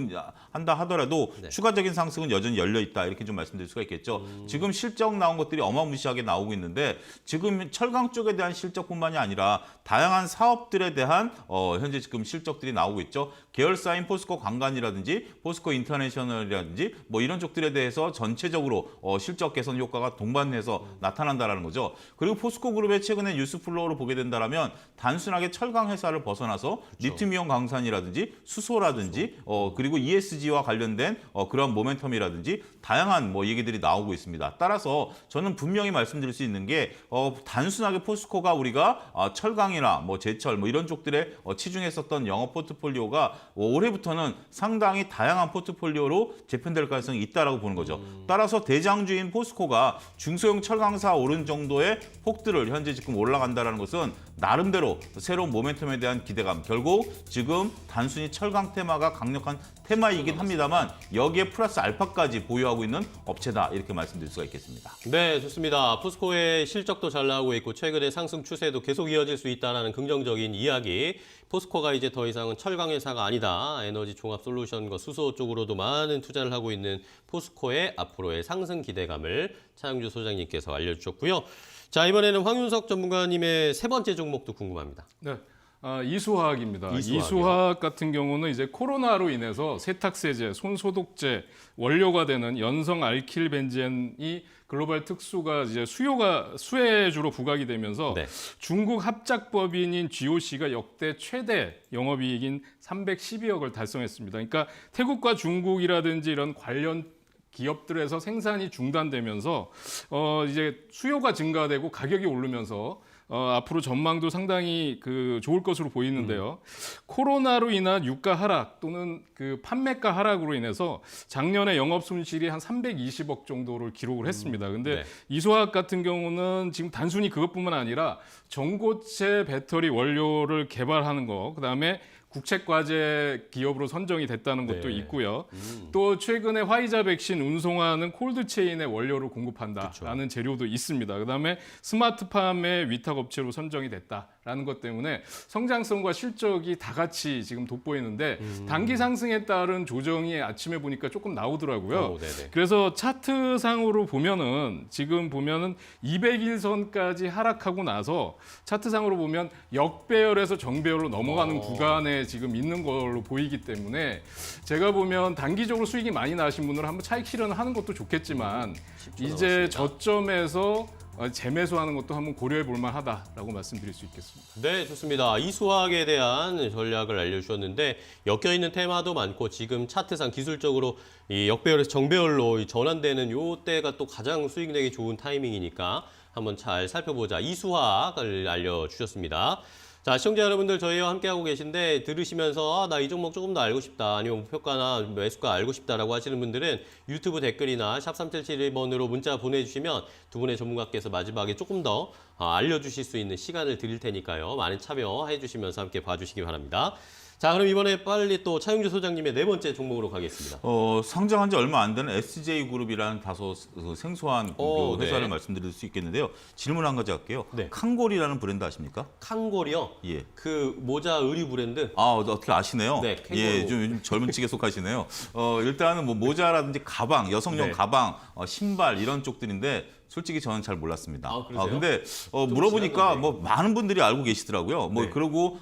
한다 하더라도 네. 추가적인 상승은 여전히 열려 있다 이렇게 좀 말씀드릴 수가 있겠죠. 지금 실적 나온 것들이 어마무시하게 나오고 있는데 지금 철강 쪽에 대한 실적뿐만이 아니라 다양한 사업들에 대한 현재 지금 실적들이 나오고 있죠. 계열사인 포스코 관광이라든지 포스코 인터내셔널이라든지 뭐 이런 쪽들에 대해서 전체적으로 실적 개선 효과가 동반해서 나타난다라는 거죠. 그리고 포스코 그룹의 최근에 뉴스 플로우를 보게 된다라면 단순하게 철강 회사를 벗어나서 리튬이온 강산이라든지 수소라든지 그리고 ESG와 관련된 그런 모멘텀이라든지 다양한 뭐 얘기들이 나오고 있습니다. 따라서 저는 분명히 말씀드릴 수 있는 게 단순하게 포스코가 우리가 철강이나 뭐 제철 뭐 이런 쪽들에 치중했었던 영업 포트폴리오가 올해부터는 상당히 다양한 포트폴리오로 재편될 가능성이 있다라고 보는 거죠. 따라서 대장주인 포스코가 중소형 철강사 오른 정도의 폭들을 현재 지금 올라간다라는 것은 나름대로 새로운 모멘텀에 대한 기대감. 결국 지금 단순히 철강 테마가 강력한 테마이긴 합니다만 여기에 플러스 알파까지 보유하고 있는 업체다 이렇게 말씀드릴 수가 있겠습니다. 네, 좋습니다. 포스코의 실적도 잘 나오고 있고 최근의 상승 추세도 계속 이어질 수 있다는 긍정적인 이야기. 포스코가 이제 더 이상은 철강 회사가 아니다. 에너지 종합 솔루션과 수소 쪽으로도 많은 투자를 하고 있는 포스코의 앞으로의 상승 기대감을 차용주 소장님께서 알려주셨고요. 자, 이번에는 황윤석 전문가님의 세 번째 종목도 궁금합니다. 네. 이수화학입니다. 이수화학이요? 이수화학 같은 경우는 이제 코로나로 인해서 세탁세제, 손소독제 원료가 되는 연성 알킬벤젠이 글로벌 특수가 이제 수혜주로 부각이 되면서 네. 중국 합작법인인 GOC가 역대 최대 영업이익인 312억을 달성했습니다. 그러니까 태국과 중국이라든지 이런 관련 기업들에서 생산이 중단되면서 이제 수요가 증가되고 가격이 오르면서 앞으로 전망도 상당히 좋을 것으로 보이는데요. 코로나로 인한 유가 하락 또는 판매가 하락으로 인해서 작년에 영업 손실이 한 320억 정도를 기록을 했습니다. 근데 네. 이수화학 같은 경우는 지금 단순히 그것뿐만 아니라 전고체 배터리 원료를 개발하는 거, 그다음에 국책과제 기업으로 선정이 됐다는 것도 네. 있고요. 또 최근에 화이자 백신 운송하는 콜드체인의 원료를 공급한다라는 재료도 있습니다. 그다음에 스마트팜의 위탁업체로 선정이 됐다라는 것 때문에 성장성과 실적이 다 같이 지금 돋보이는데 단기 상승에 따른 조정이 아침에 보니까 조금 나오더라고요. 네네. 그래서 차트상으로 보면은 지금 보면은 200일선까지 하락하고 나서 차트상으로 보면 역배열에서 정배열로 넘어가는 구간에 지금 있는 걸로 보이기 때문에 제가 보면 단기적으로 수익이 많이 나신 분들은 한번 차익 실현하는 것도 좋겠지만 이제 저점에서 재매수하는 것도 한번 고려해 볼 만하다라고 말씀드릴 수 있겠습니다. 네, 좋습니다. 이수화학에 대한 전략을 알려주셨는데 엮여있는 테마도 많고 지금 차트상 기술적으로 이 역배열에서 정배열로 전환되는 요 때가 또 가장 수익 내기 좋은 타이밍이니까 한번 잘 살펴보자. 이수화학을 알려주셨습니다. 자, 시청자 여러분들 저희와 함께하고 계신데 들으시면서 나 이 종목 조금 더 알고 싶다 아니면 목표가나 매수가 알고 싶다라고 하시는 분들은 유튜브 댓글이나 샵 3771번으로 문자 보내주시면 두 분의 전문가께서 마지막에 조금 더 알려주실 수 있는 시간을 드릴 테니까요. 많은 참여해 주시면서 함께 봐주시기 바랍니다. 자, 그럼 이번에 빨리 또 차용주 소장님의 네 번째 종목으로 가겠습니다. 상장한 지 얼마 안 되는 SJ그룹이라는 다소 생소한 그 회사를 네. 말씀드릴 수 있겠는데요. 질문 한 가지 할게요. 네. 칸골이라는 브랜드 아십니까? 칸골이요? 예. 그 모자 의류 브랜드. 어떻게 아시네요? 네, 캥거루. 예, 좀 요즘 젊은 층에 속하시네요. 일단은 뭐 모자라든지 가방, 여성용 네. 가방, 신발 이런 쪽들인데 솔직히 저는 잘 몰랐습니다. 그러세요? 근데 물어보니까 지났는데. 뭐 많은 분들이 알고 계시더라고요. 뭐 네. 그리고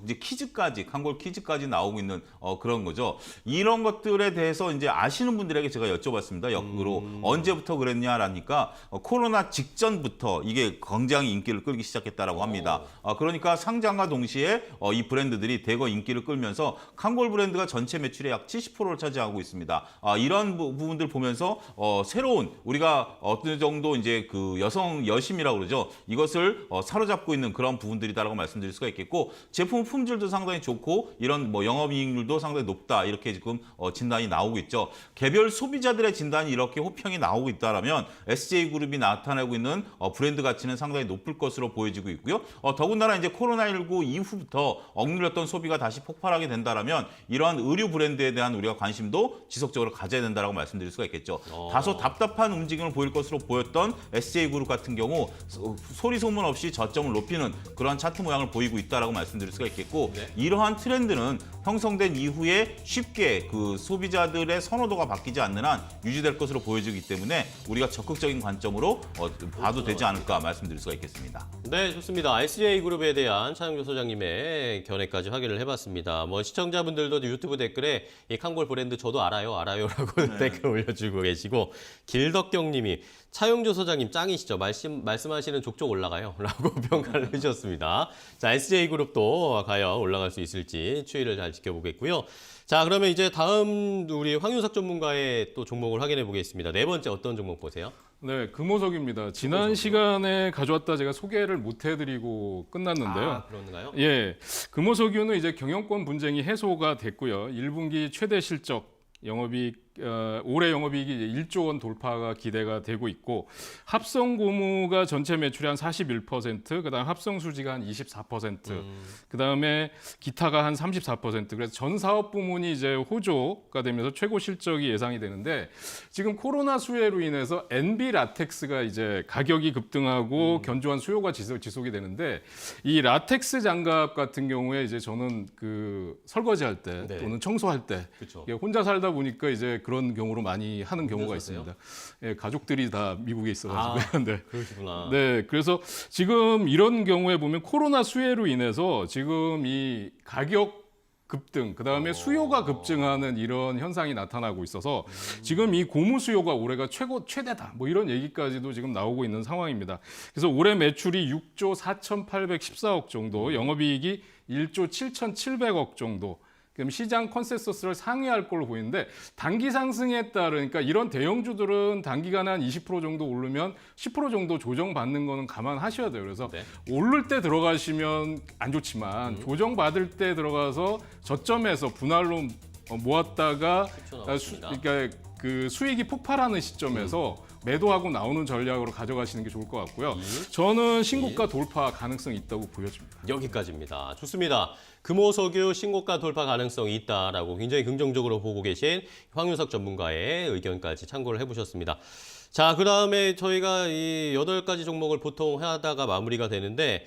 이제 퀴즈까지 칸골 퀴즈까지 나오고 있는 그런 거죠. 이런 것들에 대해서 이제 아시는 분들에게 제가 여쭤봤습니다. 역으로 언제부터 그랬냐라니까 코로나 직전부터 이게 굉장히 인기를 끌기 시작했다라고 합니다. 그러니까 상장과 동시에 이 브랜드들이 대거 인기를 끌면서 칸골 브랜드가 전체 매출의 약 70%를 차지하고 있습니다. 이런 부분들 보면서 새로운 우리가 어떤 정도 이제 그 여성 여심이라고 그러죠. 이것을 사로잡고 있는 그런 부분들이다라고 말씀드릴 수가 있겠고 제품 품질도 상당히 좋고 좋고 이런 뭐 영업이익률도 상당히 높다 이렇게 지금 진단이 나오고 있죠. 개별 소비자들의 진단이 이렇게 호평이 나오고 있다라면 SJ그룹이 나타내고 있는 브랜드 가치는 상당히 높을 것으로 보여지고 있고요. 더군다나 이제 코로나19 이후부터 억눌렸던 소비가 다시 폭발하게 된다라면 이러한 의류 브랜드에 대한 우리가 관심도 지속적으로 가져야 된다라고 말씀드릴 수가 있겠죠. 다소 답답한 움직임을 보일 것으로 보였던 SJ그룹 같은 경우 소리 소문 없이 저점을 높이는 그러한 차트 모양을 보이고 있다라고 말씀드릴 수가 있겠고 이러한 트렌드는 형성된 이후에 쉽게 그 소비자들의 선호도가 바뀌지 않는 한 유지될 것으로 보여지기 때문에 우리가 적극적인 관점으로 봐도 되지 않을까 말씀드릴 수가 있겠습니다. 네, 좋습니다. SJ그룹에 대한 차영조 소장님의 견해까지 확인을 해봤습니다. 뭐 시청자분들도 유튜브 댓글에 이 칸골 브랜드 저도 알아요라고 댓글 올려주고 계시고 길덕경님이 차영조 소장님 짱이시죠. 말씀하시는 족족 올라가요. 라고 평가를 해주셨습니다. 자, SJ그룹도 과연 올라갈 수 있을지 추이를 잘 지켜보겠고요. 자, 그러면 이제 다음 우리 황윤석 전문가의 또 종목을 확인해 보겠습니다. 네 번째 어떤 종목 보세요? 네, 금호석입니다. 지난 시간에 가져왔다 제가 소개를 못 해드리고 끝났는데요. 아, 그런가요? 예, 금호석유는 이제 경영권 분쟁이 해소가 됐고요. 1분기 최대 실적 영업이익 올해 영업이익이 이제 1조 원 돌파가 기대가 되고 있고 합성 고무가 전체 매출의 한 41%, 그다음 합성 수지가 한 24%, 그다음에 기타가 한 34%. 그래서 전 사업 부문이 이제 호조가 되면서 최고 실적이 예상이 되는데 지금 코로나 수혜로 인해서 NB 라텍스가 이제 가격이 급등하고 견조한 수요가 지속이 되는데 이 라텍스 장갑 같은 경우에 이제 저는 그 설거지할 때 네. 또는 청소할 때 그쵸. 혼자 살다 보니까 이제 그런 경우로 많이 하는 경우가 혼자셨어요? 있습니다. 예, 가족들이 다 미국에 있어가지고. 네. 그러시구나. 네, 그래서 지금 이런 경우에 보면 코로나 수혜로 인해서 지금 이 가격 급등, 그다음에 수요가 급증하는 이런 현상이 나타나고 있어서 지금 이 고무 수요가 올해가 최대다. 뭐 이런 얘기까지도 지금 나오고 있는 상황입니다. 그래서 올해 매출이 6조 4,814억 정도, 영업이익이 1조 7,700억 정도. 그럼 시장 컨센서스를 상회할 걸로 보이는데 단기 상승에 따르니까 이런 대형주들은 단기간에 한 20% 정도 오르면 10% 정도 조정받는 거는 감안하셔야 돼요. 그래서 네. 오를 때 들어가시면 안 좋지만 조정받을 때 들어가서 저점에서 분할로 모았다가 그러니까 그 수익이 폭발하는 시점에서 매도하고 나오는 전략으로 가져가시는 게 좋을 것 같고요. 저는 신고가 돌파 가능성이 있다고 보여집니다. 여기까지입니다. 좋습니다. 금호석유 신고가 돌파 가능성이 있다라고 굉장히 긍정적으로 보고 계신 황윤석 전문가의 의견까지 참고를 해보셨습니다. 자, 그다음에 저희가 이 8가지 종목을 보통 하다가 마무리가 되는데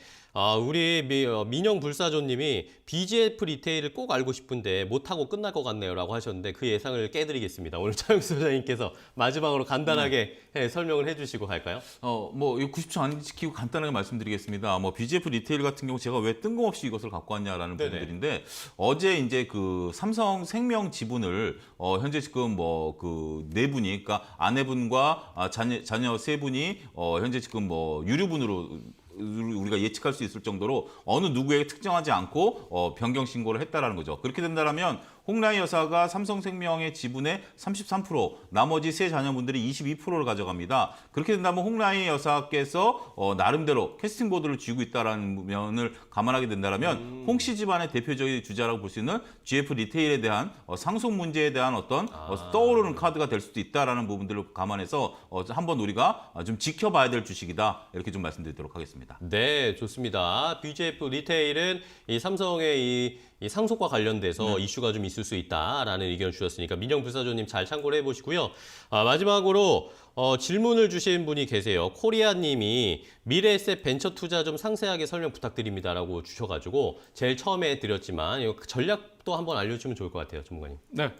우리 민영 불사조님이 BGF 리테일을 꼭 알고 싶은데 못하고 끝날 것 같네요라고 하셨는데 그 예상을 깨드리겠습니다. 오늘 차영수 소장님께서 마지막으로 간단하게 설명을 해주시고 갈까요? 뭐 90초 안 지키고 간단하게 말씀드리겠습니다. 뭐 BGF 리테일 같은 경우 제가 왜 뜬금없이 이것을 갖고 왔냐라는 네네. 부분들인데 어제 이제 그 삼성생명 지분을 현재 지금 뭐 그 네 분이 그러니까 아내분과 자녀 세 분이 현재 지금 뭐 유류분으로 우리가 예측할 수 있을 정도로 어느 누구에게 특정하지 않고 변경 신고를 했다라는 거죠. 그렇게 된다면 홍라희 여사가 삼성생명의 지분의 33%, 나머지 세 자녀분들이 22%를 가져갑니다. 그렇게 된다면 홍라희 여사께서 나름대로 캐스팅 보드를 쥐고 있다는 면을 감안하게 된다면 홍씨 집안의 대표적인 주자라고 볼 수 있는 GF 리테일에 대한 상속 문제에 대한 어떤 떠오르는 카드가 될 수도 있다라는 부분들을 감안해서 한번 우리가 좀 지켜봐야 될 주식이다 이렇게 좀 말씀드리도록 하겠습니다. 네, 좋습니다. BGF 리테일은 이 삼성의 이 상속과 관련돼서 이슈가 좀 있을 수 있다라는 의견을 주셨으니까 민영 불사조님 잘 참고를 해보시고요. 마지막으로 질문을 주신 분이 계세요. 코리아님이 미래에셋 벤처 투자 좀 상세하게 설명 부탁드립니다라고 주셔가지고 제일 처음에 드렸지만 이 전략도 한번 알려주면 좋을 것 같아요, 전문가님. 네.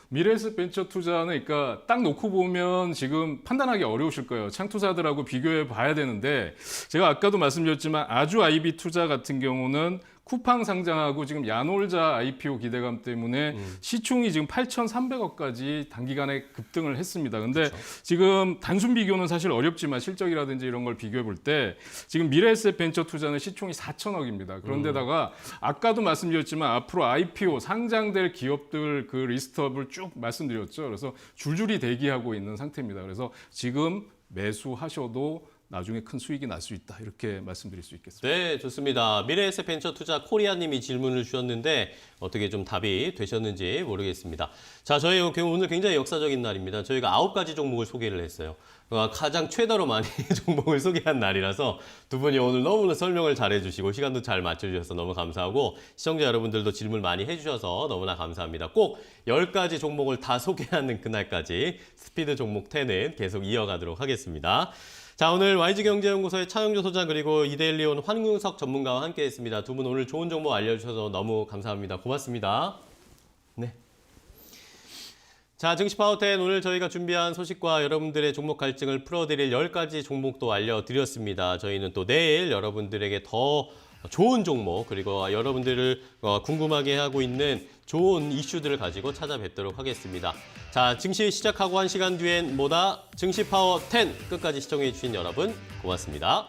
미래에셋 벤처 투자는 그러니까 딱 놓고 보면 지금 판단하기 어려우실 거예요. 창투사들하고 비교해 봐야 되는데 제가 아까도 말씀드렸지만 아주 IB 투자 같은 경우는 쿠팡 상장하고 지금 야놀자 IPO 기대감 때문에 시총이 지금 8,300억까지 단기간에 급등을 했습니다. 근데 지금 단순 비교는 사실 어렵지만 실적이라든지 이런 걸 비교해 볼 때 지금 미래에셋 벤처 투자는 시총이 4천억입니다. 그런데다가 아까도 말씀드렸지만 앞으로 IPO 상장될 기업들 그 리스트업을 쭉 말씀드렸죠. 그래서 줄줄이 대기하고 있는 상태입니다. 그래서 지금 매수하셔도 나중에 큰 수익이 날 수 있다. 이렇게 말씀드릴 수 있겠습니다. 네, 좋습니다. 미래에셋벤처투자 코리아님이 질문을 주셨는데 어떻게 좀 답이 되셨는지 모르겠습니다. 자, 저희 오늘 굉장히 역사적인 날입니다. 저희가 9가지 종목을 소개를 했어요. 가장 최다로 많이 종목을 소개한 날이라서 두 분이 오늘 너무나 설명을 잘해주시고 시간도 잘 맞춰주셔서 너무 감사하고 시청자 여러분들도 질문 많이 해주셔서 너무나 감사합니다. 꼭 10가지 종목을 다 소개하는 그날까지 스피드 종목 10은 계속 이어가도록 하겠습니다. 자, 오늘 YG경제연구소의 차영조 소장 그리고 이데일리온 황윤석 전문가와 함께했습니다. 두 분 오늘 좋은 정보 알려주셔서 너무 감사합니다. 고맙습니다. 네. 자, 증시파워10 오늘 저희가 준비한 소식과 여러분들의 종목 갈증을 풀어드릴 10가지 종목도 알려드렸습니다. 저희는 또 내일 여러분들에게 더 좋은 종목 그리고 여러분들을 궁금하게 하고 있는 좋은 이슈들을 가지고 찾아뵙도록 하겠습니다. 자, 증시 시작하고 1시간 뒤엔 뭐다? 증시파워10 끝까지 시청해 주신 여러분 고맙습니다.